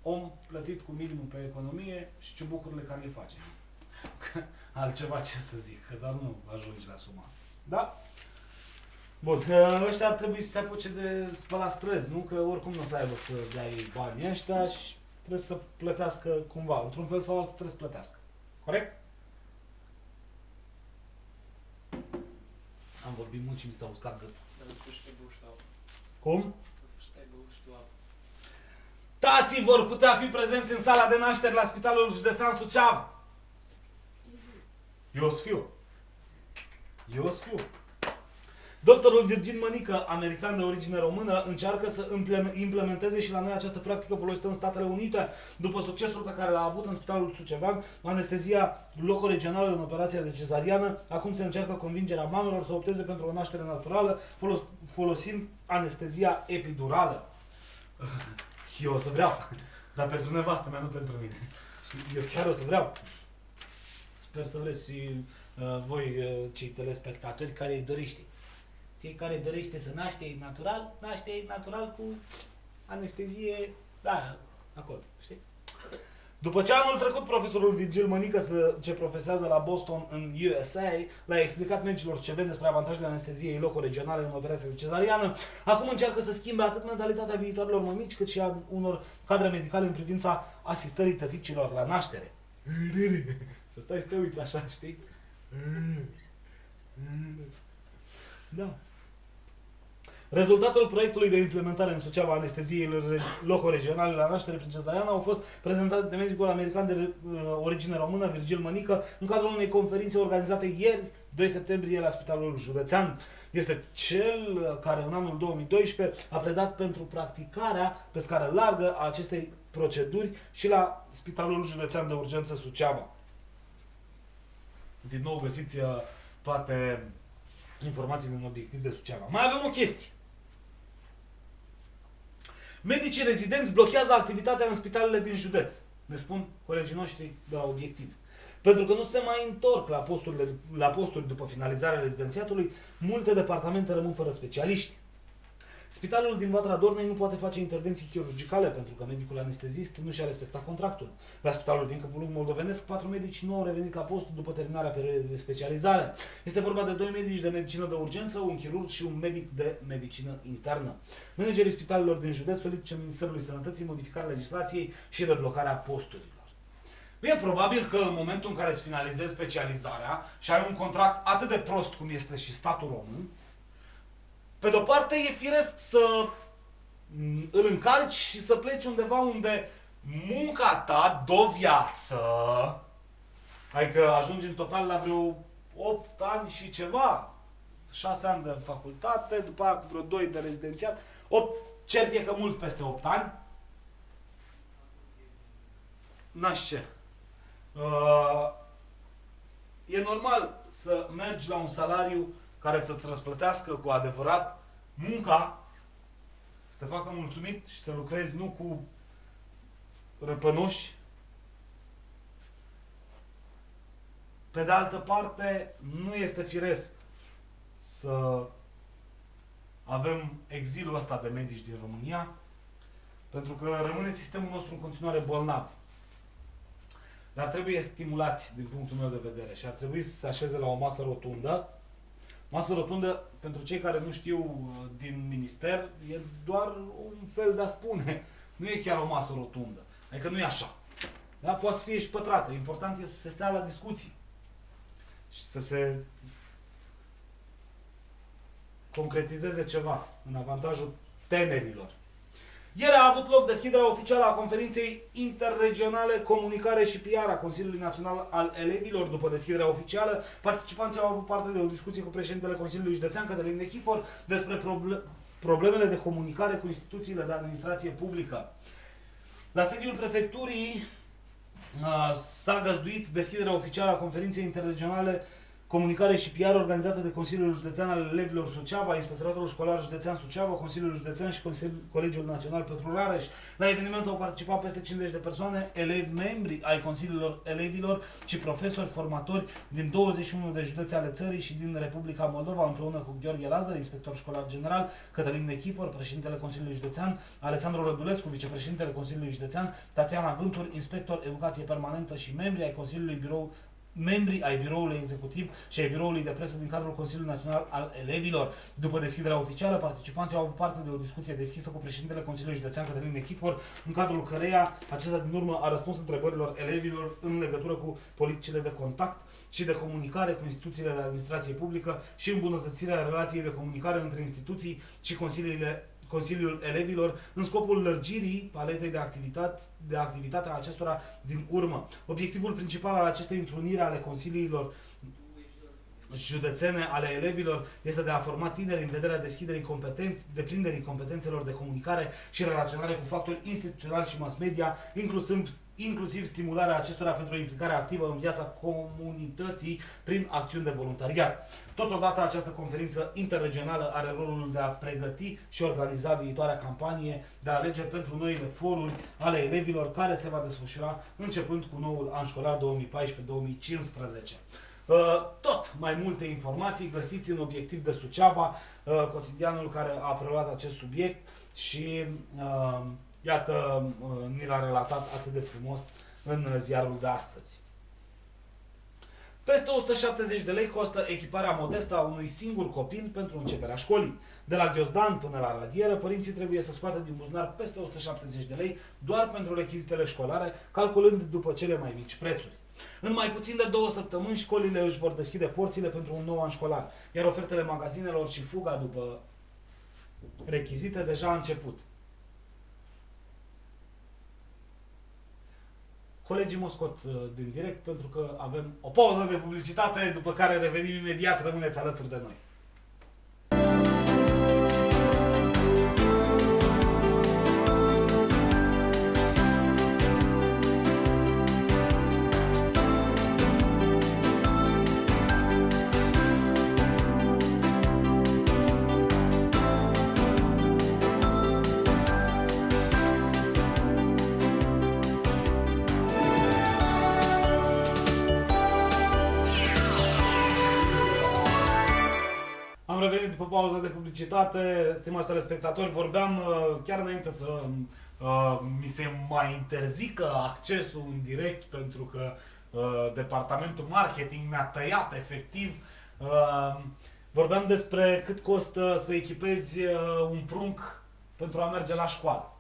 om plătit cu minimum pe economie și ciubucurile care le face. Altceva ce să zic, că doar nu ajungi la suma asta. Da? Bun, ăștia ar trebui să se apuce de spălat străzi, nu? Că oricum nu o să aibă să dea ei banii ăștia și trebuie să plătească cumva. Într-un fel sau altul trebuie să plătească. Corect? Am vorbit mult și mi s-a uscat gâtul. Cum? Tații vor putea fi prezenți în sala de nașteri la Spitalul Județean Suceava. Eu o să fiu. Doctorul Virgil Mănică, american de origine română, încearcă să implementeze și la noi această practică folosită în Statele Unite. După succesul pe care l-a avut în Spitalul Sucevan, anestezia locoregională în operația de cezariană, acum se încearcă convingerea mamelor să opteze pentru o naștere naturală, folosind anestezia epidurală. Eu o să vreau, dar pentru nevastă mea, nu pentru mine. Eu chiar o să vreau. Sper să vreți și voi, cei telespectatori, care îi dorește. Cei care dorește să naște natural cu anestezie, da, acolo, știi? După ce anul trecut profesorul Virgil Mănică, ce profesează la Boston în USA, le-a explicat medicilor ce vede despre avantajele anesteziei locoregionale în operația de cezariană, acum încearcă să schimbe atât mentalitatea viitoarelor mămici, cât și a unor cadre medicale în privința asistării tăticilor la naștere. Să stai să te uiți așa, știi? Da. Rezultatul proiectului de implementare în Suceava anesteziei locoregionale la naștere prin cezariană au fost prezentate de medicul american de origine română, Virgil Mănică, în cadrul unei conferințe organizate ieri, 2 septembrie, la Spitalul Județean. Este cel care în anul 2012 a pledat pentru practicarea pe scară largă a acestei proceduri și la Spitalul Județean de Urgență Suceava. Din nou găsiți toate informațiile în obiectiv de Suceava. Mai avem o chestie. Medicii rezidenți blochează activitatea în spitalele din județ. Ne spun colegii noștri de la obiectiv. Pentru că nu se mai întorc la posturi după finalizarea rezidențiatului, multe departamente rămân fără specialiști. Spitalul din Vatra Dornei nu poate face intervenții chirurgicale pentru că medicul anestezist nu și-a respectat contractul. La Spitalul din Câmpul Lung moldovenesc, 4 medici nu au revenit la post după terminarea perioadei de specializare. Este vorba de 2 medici de medicină de urgență, un chirurg și un medic de medicină internă. Managerii spitalelor din județ solicită Ministerului Sănătății modificarea legislației și deblocarea posturilor. E probabil că în momentul în care îți finalizezi specializarea și ai un contract atât de prost cum este și statul român, pe de-o parte e firesc să îl încalci și să pleci undeva unde munca ta de-o viață, adică ajungi în total la vreo 8 ani și ceva, 6 ani de facultate, după aia vreo 2 de rezidențiat, 8, cert e că mult peste 8 ani, n-aș ce. E normal să mergi la un salariu care să-ți răsplătească cu adevărat munca, să te facă mulțumit și să lucrezi nu cu răpănuși. Pe de altă parte, nu este firesc să avem exilul ăsta de medici din România, pentru că rămâne sistemul nostru în continuare bolnav. Dar trebuie stimulați din punctul meu de vedere și ar trebui să se așeze la o masă rotundă. Masă rotundă, pentru cei care nu știu din minister, e doar un fel de a spune. Nu e chiar o masă rotundă. Adică nu e așa. Da? Poate să fie și pătrată. Important este să se stea la discuții. Și să se concretizeze ceva în avantajul tinerilor. Ieri a avut loc deschiderea oficială a conferinței interregionale Comunicare și PR a Consiliului Național al Elevilor. După deschiderea oficială, participanții au avut parte de o discuție cu președintele Consiliului Județean, Cătălin Nechifor, despre problemele de comunicare cu instituțiile de administrație publică. La sediul prefecturii s-a găzduit deschiderea oficială a conferinței interregionale Comunicare și PR organizată de Consiliul Județean al Elevilor Suceava, Inspectoratul Școlar Județean Suceava, Consiliul Județean și Colegiul Național Petru Rareș. La eveniment au participat peste 50 de persoane, elevi membri ai Consiliilor Elevilor și profesori formatori din 21 de județe ale țării și din Republica Moldova, împreună cu Gheorghe Lazar, inspector școlar general, Cătălin Nechifor, președintele Consiliului Județean, Alexandru Rădulescu, vicepreședintele Consiliului Județean, Tatiana Vântur, inspector educație permanentă și membri ai biroului executiv și ai biroului de presă din cadrul Consiliului Național al Elevilor. După deschiderea oficială, participanții au avut parte de o discuție deschisă cu președintele Consiliului Județean, Cătălin Nechifor, în cadrul căreia acesta din urmă a răspuns întrebărilor elevilor în legătură cu politicile de contact și de comunicare cu instituțiile de administrație publică și îmbunătățirea relației de comunicare între instituții și Consiliul Elevilor, în scopul lărgirii paletei de activitate a acestora din urmă. Obiectivul principal al acestei întruniri ale consiliilor județene ale elevilor este de a forma tineri în vederea deprinderii competențelor de comunicare și relaționare cu factori instituționali și mass media, inclusiv stimularea acestora pentru o implicare activă în viața comunității prin acțiuni de voluntariat. Totodată, această conferință interregională are rolul de a pregăti și organiza viitoarea campanie de alegeri pentru noile foruri ale elevilor, care se va desfășura începând cu noul an școlar 2014-2015. Tot mai multe informații găsiți în Obiectiv de Suceava, cotidianul care a preluat acest subiect și iată, ni l-a relatat atât de frumos în ziarul de astăzi. Peste 170 de lei costă echiparea modestă a unui singur copil pentru începerea școlii. De la ghiozdan până la radieră, părinții trebuie să scoată din buzunar peste 170 de lei doar pentru rechizitele școlare, calculând după cele mai mici prețuri. În mai puțin de 2 săptămâni, școlile își vor deschide porțile pentru un nou an școlar, iar ofertele magazinelor și fuga după rechizite deja a început. Colegii mă scot din direct pentru că avem o pauză de publicitate, după care revenim imediat. Rămâneți alături de noi. Am revenit după pauza de publicitate, stimați telespectatori, vorbeam chiar înainte să mi se mai interzică accesul în direct pentru că departamentul marketing ne-a tăiat efectiv. Vorbeam despre cât costă să echipezi un prunc pentru a merge la școală.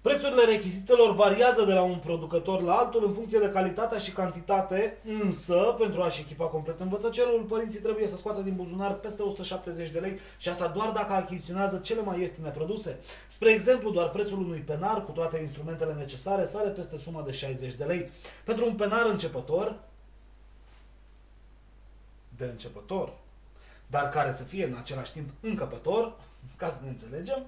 Prețurile rechizitelor variază de la un producător la altul în funcție de calitatea și cantitate, însă, pentru a-și echipa complet învățăcelul, părinții trebuie să scoată din buzunar peste 170 de lei și asta doar dacă achiziționează cele mai ieftine produse. Spre exemplu, doar prețul unui penar cu toate instrumentele necesare sare peste suma de 60 de lei. Pentru un penar începător, dar care să fie în același timp încăpător, ca să ne înțelegem,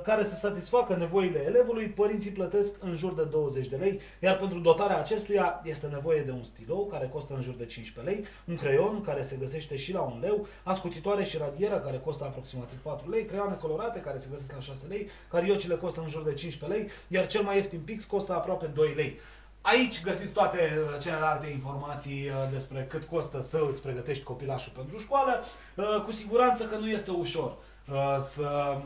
care să satisfacă nevoile elevului. Părinții plătesc în jur de 20 de lei, iar pentru dotarea acestuia este nevoie de un stilou care costă în jur de 15 lei, un creion care se găsește și la 1 leu, ascuțitoare și radieră care costă aproximativ 4 lei, creioane colorate care se găsesc la 6 lei, cariocile costă în jur de 15 lei, iar cel mai ieftin pix costă aproape 2 lei. Aici găsiți toate celelalte informații despre cât costă să îți pregătești copilașul pentru școală. Cu siguranță că nu este ușor să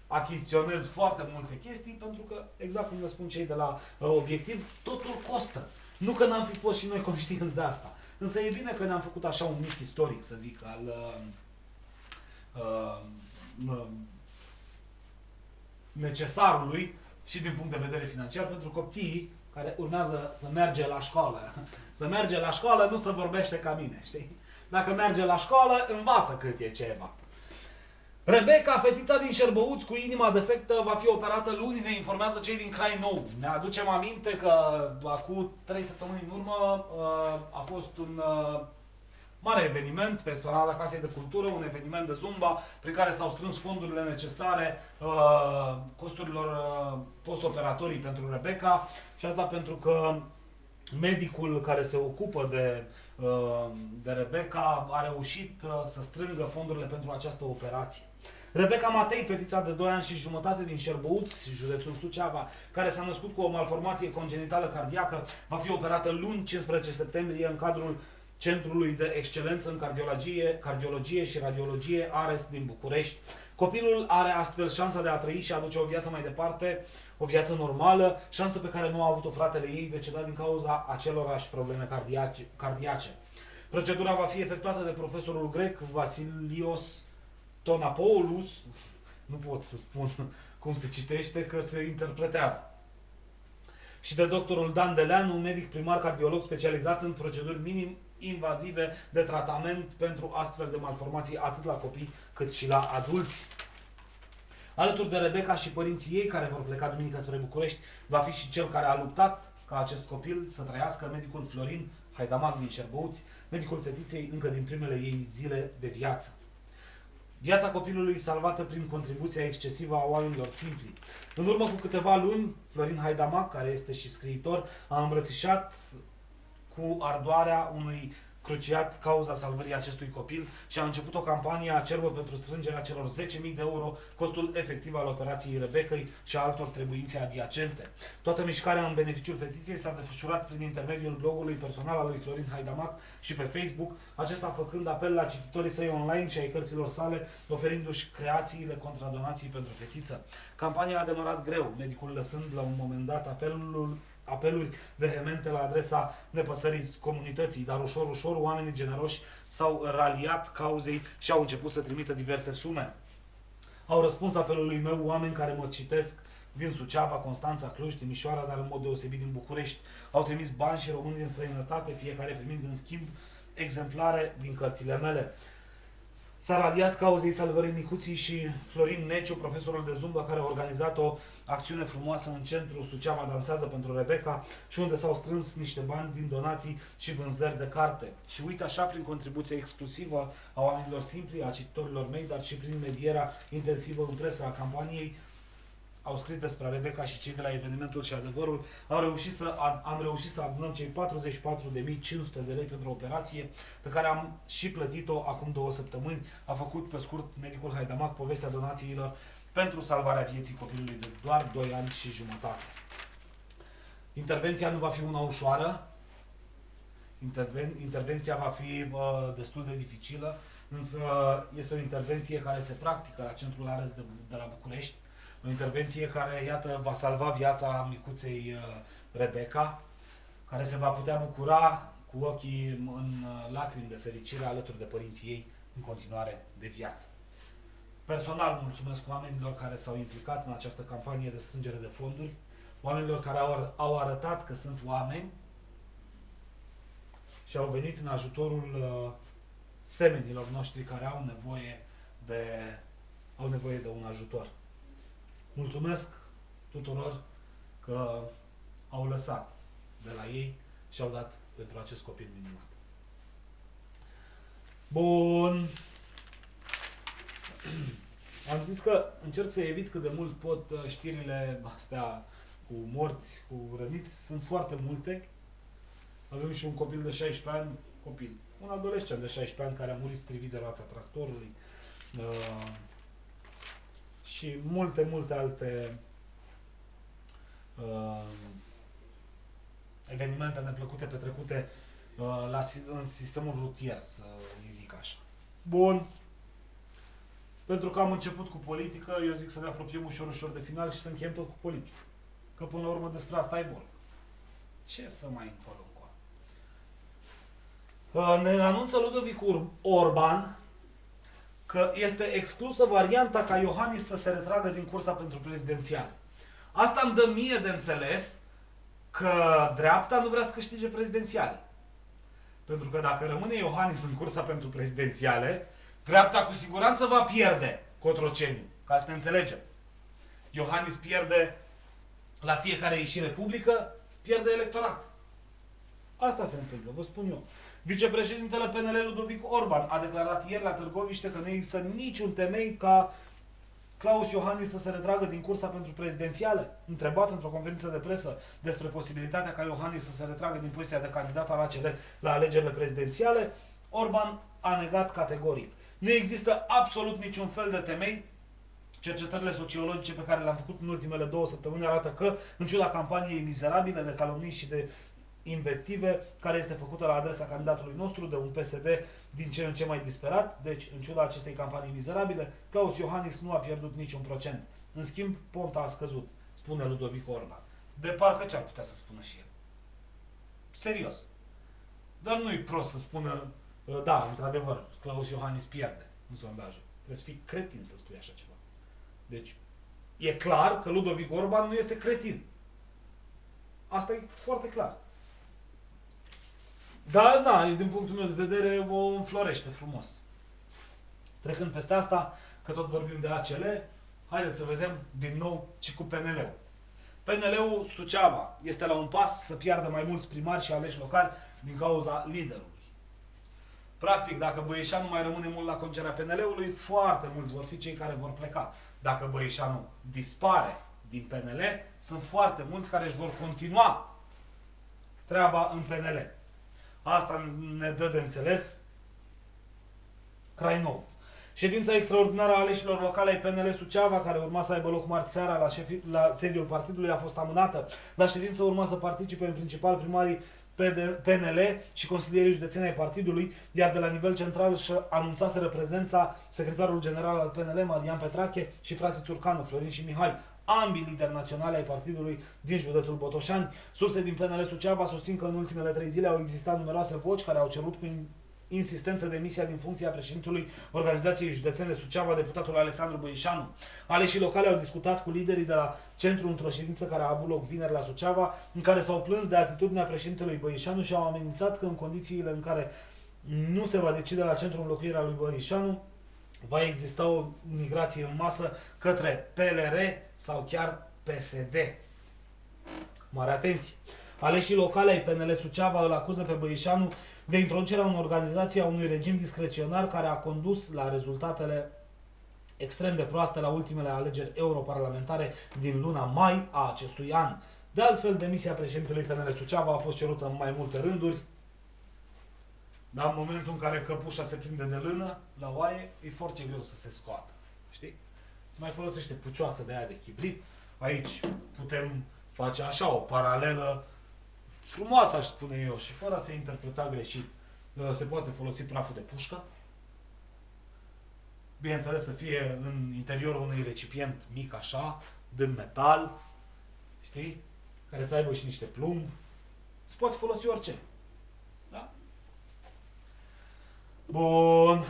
achiziționezi foarte multe chestii, pentru că, exact cum le spun cei de la Obiectiv, totul costă. Nu că n-am fi fost și noi conștienți de asta. Însă e bine că ne-am făcut așa un mic istoric, să zic, al necesarului și din punct de vedere financiar pentru copiii care urmează să merge la școală. Să merge la școală nu se vorbește ca mine, știi? Dacă merge la școală, învață cât e ceva. Rebecca, fetița din Șerbăuți cu inima defectă, va fi operată luni, ne informează cei din Crai Nou. Ne aducem aminte că acum 3 săptămâni în urmă a fost un mare eveniment pe Esplanada Casei de Cultură, un eveniment de Zumba prin care s-au strâns fondurile necesare costurilor postoperatorii pentru Rebecca, și asta pentru că medicul care se ocupă de Rebecca a reușit să strângă fondurile pentru această operație. Rebecca Matei, fetița de 2 ani și jumătate din Șerbăuți, județul Suceava, care s-a născut cu o malformație congenitală cardiacă, va fi operată luni, 15 septembrie, în cadrul Centrului de Excelență în Cardiologie și Radiologie ARES din București. Copilul are astfel șansa de a trăi și a aduce o viață mai departe, o viață normală, șansă pe care nu a avut-o fratele ei, decedat din cauza acelorași probleme cardiace. Procedura va fi efectuată de profesorul grec Vasilios Tonapoulos, nu pot să spun cum se citește, că se interpretează, și de doctorul Dan Deleanu, un medic primar cardiolog specializat în proceduri minim invazive de tratament pentru astfel de malformații atât la copii cât și la adulți. Alături de Rebecca și părinții ei, care vor pleca duminică spre București, va fi și cel care a luptat ca acest copil să trăiască, medicul Florin Haidamac din Șerbăuți, medicul fetiței încă din primele ei zile de viață. Viața copilului salvată prin contribuția excesivă a oamenilor simpli. În urmă cu câteva luni, Florin Haidamac, care este și scriitor, a îmbrățișat cu ardoarea unui cruciat cauza salvării acestui copil și a început o campanie acerbă pentru strângerea celor 10.000 de euro, costul efectiv al operației Rebecăi și a altor trebuințe adiacente. Toată mișcarea în beneficiul fetiței s-a desfășurat prin intermediul blogului personal al lui Florin Haidamac și pe Facebook, acesta făcând apel la cititorii săi online și ai cărților sale, oferindu-și creațiile contra donații pentru fetiță. Campania a demarat greu, medicul lăsând la un moment dat apeluri vehemente la adresa nepăsării comunității, dar ușor, ușor, oamenii generoși s-au raliat cauzei și au început să trimită diverse sume. Au răspuns apelului meu oameni care mă citesc din Suceava, Constanța, Cluj, Timișoara, dar în mod deosebit din București. Au trimis bani și români din străinătate, fiecare primind în schimb exemplare din cărțile mele. S-a raliat cauzei salvării micuții și Florin Neciu, profesorul de Zumba, care a organizat o acțiune frumoasă în centru Suceava Dansează pentru Rebecca și unde s-au strâns niște bani din donații și vânzări de carte. Și uite așa, prin contribuția exclusivă a oamenilor simpli, a cititorilor mei, dar și prin medierea intensivă în presă a campaniei, au scris despre Rebecca și cei de la Evenimentul și Adevărul, am reușit să adunăm cei 44.500 de lei pentru o operație pe care am și plătit-o acum 2 săptămâni. A făcut pe scurt medicul Haidamac povestea donațiilor pentru salvarea vieții copilului de doar 2 ani și jumătate. Intervenția nu va fi una ușoară, intervenția va fi destul de dificilă, însă este o intervenție care se practică la Centrul ARES de la București. O intervenție care, iată, va salva viața micuței Rebecca, care se va putea bucura cu ochii în lacrimi de fericire alături de părinții ei în continuare de viață. Personal mulțumesc oamenilor care s-au implicat în această campanie de strângere de fonduri, oamenilor care au arătat că sunt oameni și au venit în ajutorul semenilor noștri care au nevoie de un ajutor. Mulțumesc tuturor că au lăsat de la ei și au dat pentru acest copil minunat. Bun. Am zis că încerc să evit cât de mult pot știrile astea cu morți, cu răniți. Sunt foarte multe. Avem și un copil de 16 ani, un adolescent de 16 ani care a murit strivit de roata tractorului. Și multe alte evenimente neplăcute petrecute în sistemul rutier, să îi zic așa. Bun. Pentru că am început cu politică, eu zic să ne apropiem ușor de final și să încheiem tot cu politică. Că până la urmă despre asta e vorba. Ce să mai încolo? Ne anunță Ludovic Orban că este exclusă varianta ca Iohannis să se retragă din cursa pentru prezidențiale. Asta îmi dă mie de înțeles că dreapta nu vrea să câștige prezidențiale. Pentru că dacă rămâne Iohannis în cursa pentru prezidențiale, dreapta cu siguranță va pierde Cotroceniu, ca să ne înțelegem. Iohannis pierde la fiecare ieșire publică, pierde electorat. Asta se întâmplă, vă spun eu. Vicepreședintele PNL Ludovic Orban a declarat ieri la Târgoviște că nu există niciun temei ca Klaus Iohannis să se retragă din cursa pentru prezidențiale. Întrebat într-o conferință de presă despre posibilitatea ca Iohannis să se retragă din poziția de candidat la alegerile prezidențiale, Orban a negat categoric. Nu există absolut niciun fel de temei. Cercetările sociologice pe care le-am făcut în ultimele 2 săptămâni arată că, în ciuda campaniei mizerabile de calomnii și de invective care este făcută la adresa candidatului nostru de un PSD din ce în ce mai disperat, deci în ciuda acestei campanii mizerabile, Klaus Iohannis nu a pierdut niciun procent. În schimb, Ponta a scăzut, spune Ludovic Orban. De parcă ce ar putea să spună și el. Serios. Dar nu-i prost să spună, da, într-adevăr, Klaus Iohannis pierde în sondaje. Trebuie să fii cretin să spui așa ceva. Deci, e clar că Ludovic Orban nu este cretin. Asta e foarte clar. Dar, da, din punctul meu de vedere, o înflorește frumos. Trecând peste asta, că tot vorbim de ACL, haideți să vedem din nou și cu PNL-ul. PNL-ul Suceava este la un pas să piardă mai mulți primari și aleși locali din cauza liderului. Practic, dacă Băieșanu mai rămâne mult la conducerea PNL-ului, foarte mulți vor fi cei care vor pleca. Dacă Băieșanu dispare din PNL, sunt foarte mulți care își vor continua treaba în PNL. Asta ne dă de înțeles Crainou. Ședința extraordinară a aleșilor locale ai PNL Suceava, care urma să aibă loc marți seara la sediul partidului, a fost amânată. La ședință urma să participe în principal primarii PNL și consilierii județeni ai partidului, iar de la nivel central își anunțaseră prezența secretarul general al PNL, Marian Petrache, și frații Țurcanu, Florin și Mihai, ambii lideri naționali ai partidului din județul Botoșani. Surse din PNL Suceava susțin că în ultimele 3 zile au existat numeroase voci care au cerut cu insistență demisia din funcția președintelui Organizației Județene Suceava, deputatul Alexandru Băieșanu. Aleșii locali au discutat cu liderii de la centru într-o ședință care a avut loc vineri la Suceava, în care s-au plâns de atitudinea președintelui Băieșanu și au amenințat că în condițiile în care nu se va decide la centru înlocuirea lui Băieșanu, va exista o migrație în masă către PLR sau chiar PSD. Mare atenție! Aleșii locali ai PNL Suceava îl acuză pe Băieșanu de introducerea în organizație a unui regim discreționar care a condus la rezultatele extrem de proaste la ultimele alegeri europarlamentare din luna mai a acestui an. De altfel, demisia președintelui PNL Suceava a fost cerută în mai multe rânduri, dar în momentul în care căpușa se prinde de lână, la oaie, e foarte greu să se scoată. Știi? Se mai folosește pucioasă de aia de chibrit. Aici putem face așa o paralelă frumoasă, aș spune eu, și fără a se interpreta greșit. Se poate folosi praful de pușcă. Bineînțeles, să fie în interiorul unui recipient mic așa, din metal, știi? Care să aibă și niște plumb. Se poate folosi orice. Da? Bun.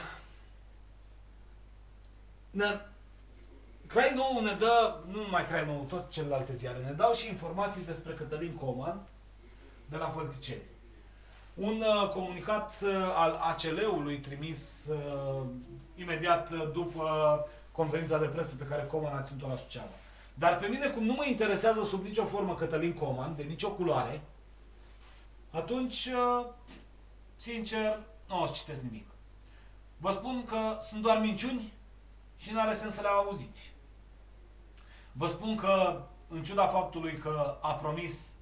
Crainou ne dă, nu numai Crainou, tot celelalte ziare, ne dau și informații despre Cătălin Coman de la Fălticeni. Un comunicat al ACL-ului trimis imediat după conferința de presă pe care Coman a ținut-o la Suceava. Dar pe mine, cum nu mă interesează sub nicio formă Cătălin Coman, de nicio culoare, atunci, sincer, nu o să citesc nimic. Vă spun că sunt doar minciuni și nu are sens să le auziți. Vă spun că, în ciuda faptului că a promis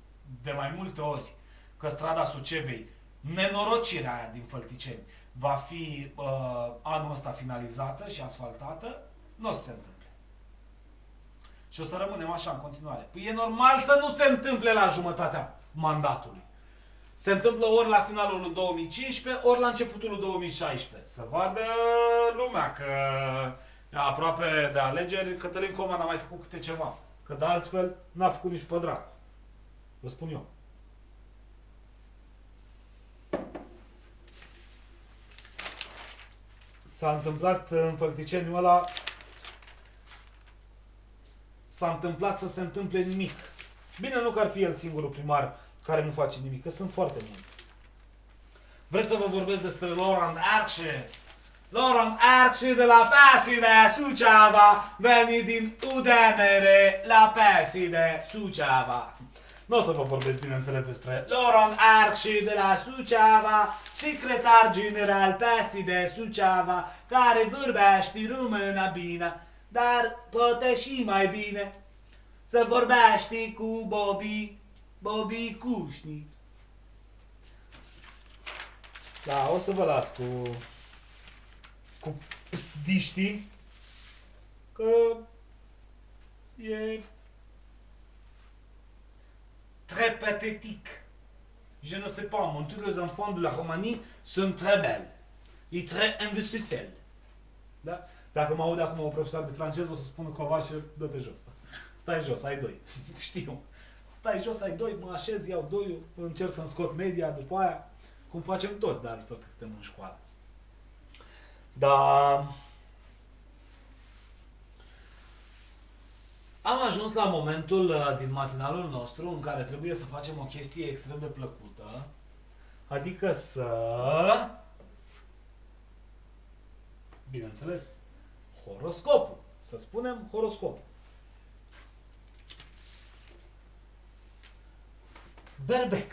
de mai multe ori că strada Sucevei, nenorocirea aia din Fălticeni, va fi anul ăsta finalizată și asfaltată, nu o să se întâmple. Și o să rămânem așa în continuare. Păi e normal să nu se întâmple la jumătatea mandatului. Se întâmplă ori la finalul lui 2015, ori la începutul lui 2016. Să vadă lumea că aproape de alegeri Cătălin Coman a mai făcut câte ceva. Că de altfel n-a făcut nici pădrat. Vă spun eu. S-a întâmplat în Fălticeniul ăla, s-a întâmplat să se întâmple nimic. Bine, nu că ar fi el singurul primar care nu face nimic, că sunt foarte mulți. Vreți să vă vorbesc despre Laurent Arce? Laurent Arce de la PSD Suceava, venit din UDMR la PSD Suceava. Nu o să vă vorbesc, bineînțeles, despre Laurent Arce de la Suceava, secretar general PSD Suceava, care vorbește română bine, dar poate și mai bine să vorbește cu Bobby Cușni. Da, o să vă las cu psdiștii, că e très pathétique. Je ne sais pas, moi, tous les enfants de la Romanie sunt très belles. Et très investissels. Da? Dacă mă aude acum o profesor de franceză, o să spună Covașe, dă-te jos. Stai jos, ai doi. Știu. Stai jos, ai doi, mă așez, iau doiul, încerc să-mi scot media după aia, cum facem toți, de altfel, că suntem în școală. Dar am ajuns la momentul din matinalul nostru în care trebuie să facem o chestie extrem de plăcută, adică bineînțeles, horoscopul. Să spunem horoscopul. Berbec.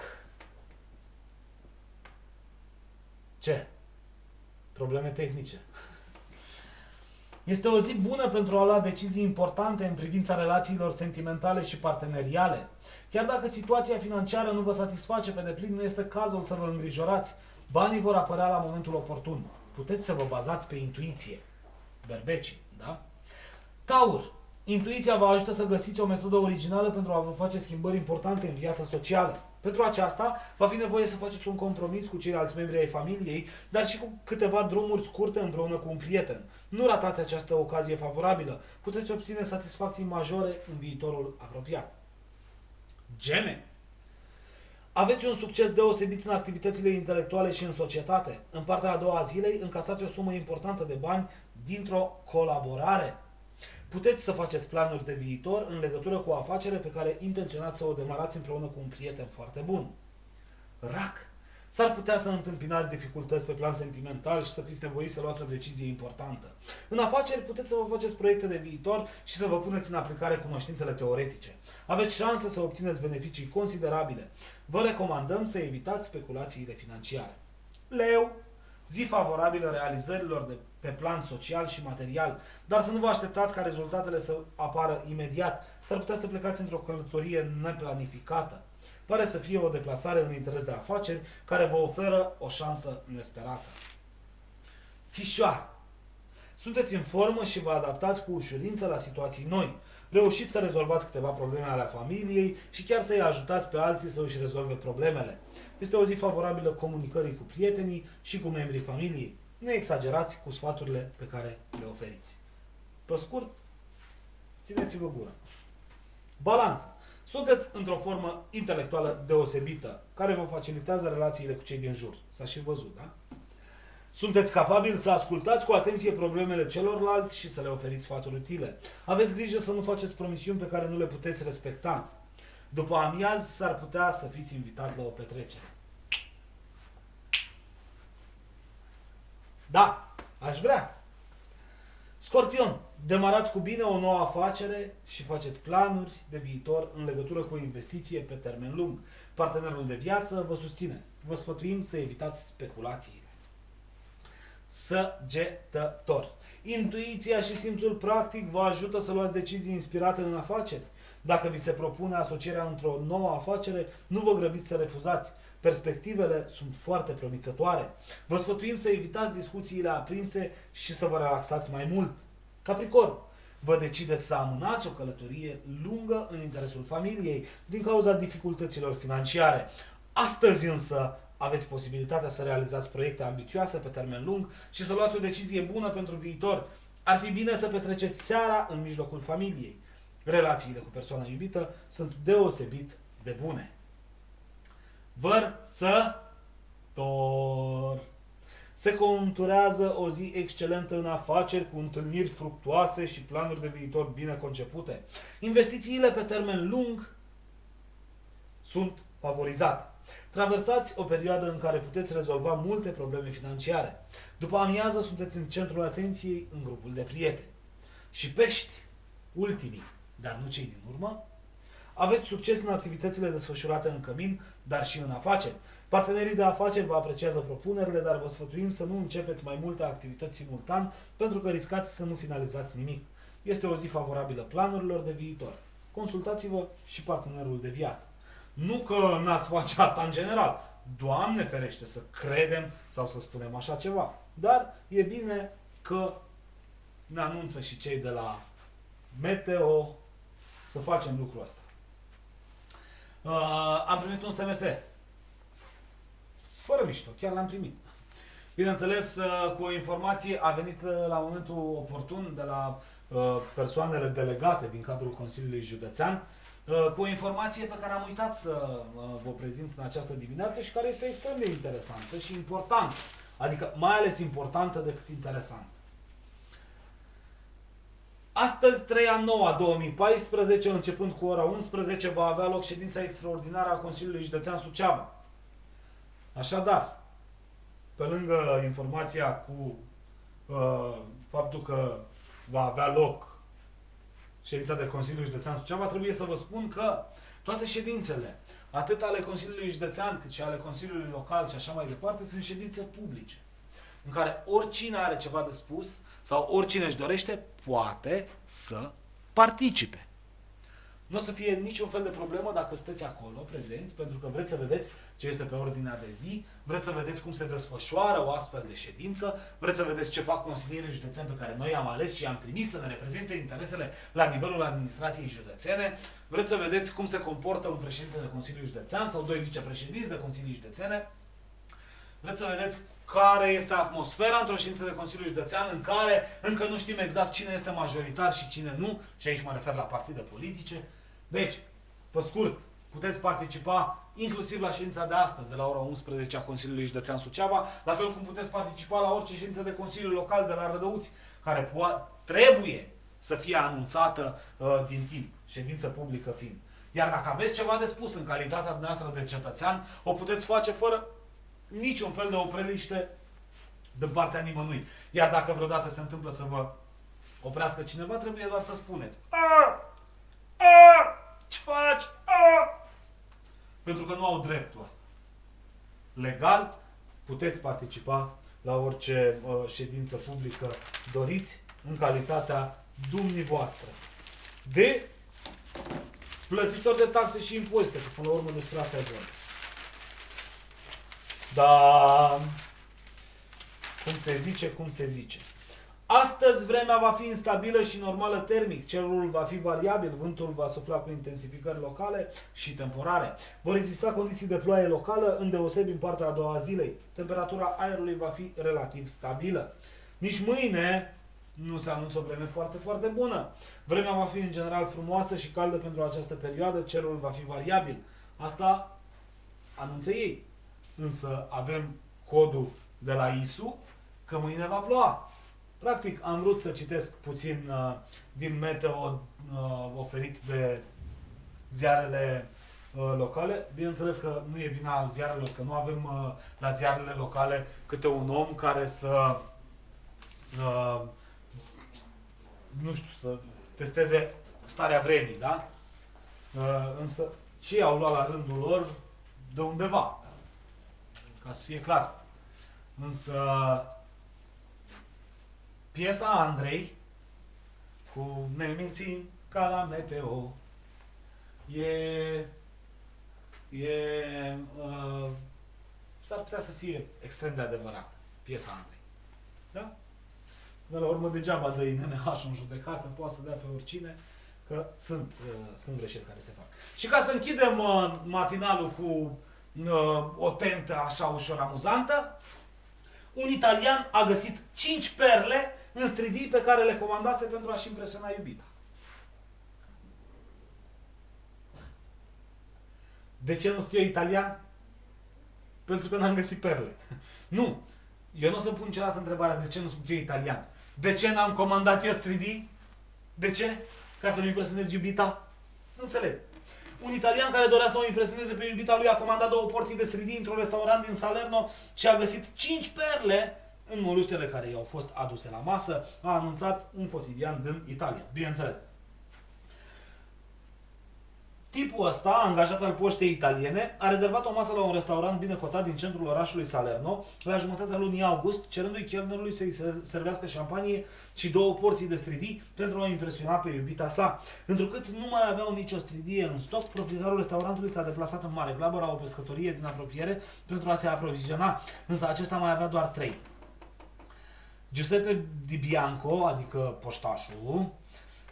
Ce? Probleme tehnice. Este o zi bună pentru a lua decizii importante în privința relațiilor sentimentale și parteneriale. Chiar dacă situația financiară nu vă satisface pe deplin, nu este cazul să vă îngrijorați. Banii vor apărea la momentul oportun. Puteți să vă bazați pe intuiție. Berbecii, da? Taur. Intuiția vă ajută să găsiți o metodă originală pentru a vă face schimbări importante în viața socială. Pentru aceasta, va fi nevoie să faceți un compromis cu ceilalți membri ai familiei, dar și cu câteva drumuri scurte împreună cu un prieten. Nu ratați această ocazie favorabilă. Puteți obține satisfacții majore în viitorul apropiat. Gemeni. Aveți un succes deosebit în activitățile intelectuale și în societate. În partea a doua a zilei, încasați o sumă importantă de bani dintr-o colaborare. Puteți să faceți planuri de viitor în legătură cu o afacere pe care intenționați să o demarați împreună cu un prieten foarte bun. Rac. S-ar putea să întâmpinați dificultăți pe plan sentimental și să fiți nevoiți să luați o decizie importantă. În afaceri puteți să vă faceți proiecte de viitor și să vă puneți în aplicare cunoștințele teoretice. Aveți șanse să obțineți beneficii considerabile. Vă recomandăm să evitați speculațiile financiare. Leu. Zi favorabilă realizărilor de pe plan social și material, dar să nu vă așteptați ca rezultatele să apară imediat. S-ar putea să plecați într-o călătorie neplanificată. Pare să fie o deplasare în interes de afaceri care vă oferă o șansă nesperată. Fișoară. Sunteți în formă și vă adaptați cu ușurință la situații noi. Reușiți să rezolvați câteva probleme ale familiei și chiar să-i ajutați pe alții să își rezolve problemele. Este o zi favorabilă comunicării cu prietenii și cu membrii familiei. Nu exagerați cu sfaturile pe care le oferiți. Pe scurt, țineți-vă gura. Balanță. Sunteți într-o formă intelectuală deosebită, care vă facilitează relațiile cu cei din jur. S-a și văzut, da? Sunteți capabili să ascultați cu atenție problemele celorlalți și să le oferiți sfaturi utile. Aveți grijă să nu faceți promisiuni pe care nu le puteți respecta. După amiaz s-ar putea să fiți invitat la o petrecere. Da, aș vrea. Scorpion, demarați cu bine o nouă afacere și faceți planuri de viitor în legătură cu o investiție pe termen lung. Partenerul de viață vă susține. Vă sfătuim să evitați speculațiile. săgetător. Intuiția și simțul practic vă ajută să luați decizii inspirate în afaceri. Dacă vi se propune asocierea într-o nouă afacere, nu vă grăbiți să refuzați. Perspectivele sunt foarte promițătoare. Vă sfătuim să evitați discuțiile aprinse și să vă relaxați mai mult. Capricorn, vă decideți să amânați o călătorie lungă în interesul familiei din cauza dificultăților financiare. Astăzi însă aveți posibilitatea să realizați proiecte ambițioase pe termen lung și să luați o decizie bună pentru viitor. Ar fi bine să petreceți seara în mijlocul familiei. Relațiile cu persoana iubită sunt deosebit de bune. Vărsător. Se conturează o zi excelentă în afaceri, cu întâlniri fructuoase și planuri de viitor bine concepute. Investițiile pe termen lung sunt favorizate. Traversați o perioadă în care puteți rezolva multe probleme financiare. După amiază sunteți în centrul atenției în grupul de prieteni. Și pești, ultimii, dar nu cei din urmă, aveți succes în activitățile desfășurate în cămin, dar și în afaceri. Partenerii de afaceri vă apreciază propunerile, dar vă sfătuim să nu începeți mai multe activități simultan, pentru că riscați să nu finalizați nimic. Este o zi favorabilă planurilor de viitor. Consultați-vă și partenerul de viață. Nu că n-ați face asta în general. Doamne ferește să credem sau să spunem așa ceva. Dar e bine că ne anunță și cei de la Meteo să facem lucrul ăsta. Am primit un SMS. Fără mișto, chiar l-am primit. Bineînțeles, cu o informație a venit la momentul oportun de la persoanele delegate din cadrul Consiliului Județean, cu o informație pe care am uitat să vă prezint în această dimineață și care este extrem de interesantă și importantă. Adică mai ales importantă decât interesantă. Astăzi, 3/9/2014, începând cu ora 11, va avea loc ședința extraordinară a Consiliului Județean Suceava. Așadar, pe lângă informația cu faptul că va avea loc ședința de Consiliul Județean Suceava, trebuie să vă spun că toate ședințele, atât ale Consiliului Județean, cât și ale Consiliului Local și așa mai departe, sunt ședințe publice, în care oricine are ceva de spus sau oricine își dorește, poate să participe. Nu o să fie niciun fel de problemă dacă sunteți acolo, prezenți, pentru că vreți să vedeți ce este pe ordinea de zi, vreți să vedeți cum se desfășoară o astfel de ședință, vreți să vedeți ce fac consilierii județeni pe care noi i-am ales și i-am trimis să ne reprezinte interesele la nivelul administrației județene, vreți să vedeți cum se comportă un președinte de Consiliu Județean sau doi vicepreședinți de Consilii Județene, vreți să vedeți care este atmosfera într-o ședință de Consiliu Județean în care încă nu știm exact cine este majoritar și cine nu, și aici mă refer la partide politice. Deci, pe scurt, puteți participa inclusiv la ședința de astăzi, de la ora 11 a Consiliului Județean Suceava, la fel cum puteți participa la orice ședință de Consiliu Local de la Rădăuți, care trebuie să fie anunțată din timp, ședință publică fiind. Iar dacă aveți ceva de spus în calitatea dumneavoastră de cetățean, o puteți face fără niciun fel de opreliște din partea nimănui. Iar dacă vreodată se întâmplă să vă oprească cineva, trebuie doar să spuneți: ce faci? Pentru că nu au dreptul ăsta. Legal, puteți participa la orice ședință publică doriți, în calitatea dumneavoastră de plătitor de taxe și impozite, că până la urmă despre asta e vorba. Dar, cum se zice. Astăzi vremea va fi instabilă și normală termic, cerul va fi variabil, vântul va sufla cu intensificări locale și temporare. Vor exista condiții de ploaie locală, îndeosebi în partea a doua a zilei. Temperatura aerului va fi relativ stabilă. Nici mâine nu se anunță o vreme foarte, foarte bună. Vremea va fi în general frumoasă și caldă pentru această perioadă, cerul va fi variabil. Asta anunță ei. Însă avem codul de la ISU că mâine va ploua. Practic, am vrut să citesc puțin din meteo oferit de ziarele locale. Bineînțeles că nu e vina ziarelor, că nu avem la ziarele locale câte un om care să nu știu, să testeze starea vremii, da? Însă și au luat la rândul lor de undeva, ca să fie clar. Însă piesa Andrei cu Ne mințim ca la meteo s-ar putea să fie extrem de adevărată, piesa Andrei. Da? De la urmă degeaba dă INMH în judecată, poate să dea pe oricine, că sunt greșeli care se fac. Și ca să închidem matinalul cu o tentă așa ușor amuzantă, un italian a găsit 5 perle în stridii pe care le comandase pentru a-și impresiona iubita. De ce nu sunt eu italian? Pentru că n-am găsit perle. Nu. Eu nu o să pun niciodată întrebarea de ce nu sunt eu italian. De ce n-am comandat eu stridii? De ce? Ca să-mi impresionez iubita? Nu înțeleg. Un italian care dorea să o impresioneze pe iubita lui a comandat 2 porții de stridii într-un restaurant din Salerno și a găsit 5 perle în moluștele care i-au fost aduse la masă, a anunțat un cotidian din Italia. Bineînțeles. Tipul ăsta, angajat al poștei italiene, a rezervat o masă la un restaurant bine cotat din centrul orașului Salerno la jumătatea lunii august, cerându-i chelnerului să-i servească șampanie și 2 porții de stridii pentru a impresiona pe iubita sa. Întrucât nu mai aveau nicio stridie în stoc, proprietarul restaurantului s-a deplasat în Mare Glabă la o pescătorie din apropiere pentru a se aproviziona, însă acesta mai avea doar 3. Giuseppe Di Bianco, adică poștașul,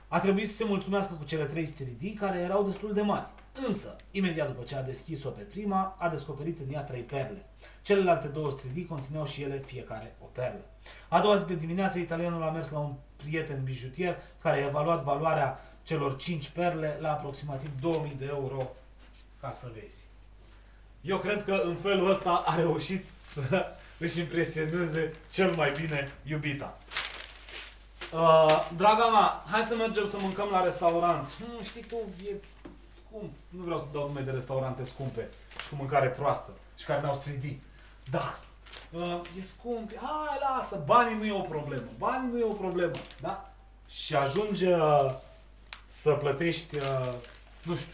a trebuit să se mulțumească cu cele 3 stridii, care erau destul de mari. Însă, imediat după ce a deschis-o pe prima, a descoperit în ea 3 perle. Celelalte 2 stridii conțineau și ele fiecare o perlă. A doua zi de dimineață, italianul a mers la un prieten bijutier care a evaluat valoarea celor 5 perle la aproximativ 2000 de euro, ca să vezi. Eu cred că în felul ăsta a reușit să își impresioneze cel mai bine iubita. Draga mea, hai să mergem să mâncăm la restaurant. Știi tu, e scump. Nu vreau să dau nume de restaurante scumpe și cu mâncare proastă și care n-au stridii. Da, e scump. Hai, lasă, banii nu e o problemă. Banii nu e o problemă, da? Și ajunge să plătești, nu știu,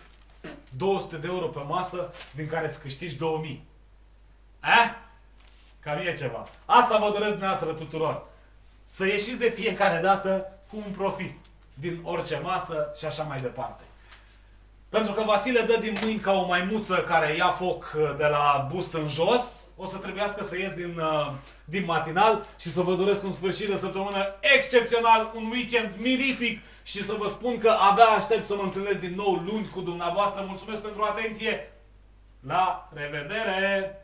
200 de euro pe masă, din care să câștigi 2000. Cam e ceva. Asta vă doresc dumneavoastră tuturor. Să ieșiți de fiecare dată cu un profit din orice masă și așa mai departe. Pentru că Vasile dă din mâini ca o maimuță care ia foc de la bust în jos, o să trebuiască să ies din matinal și să vă doresc un sfârșit de săptămână excepțional, un weekend mirific și să vă spun că abia aștept să mă întâlnesc din nou luni cu dumneavoastră. Mulțumesc pentru atenție! La revedere!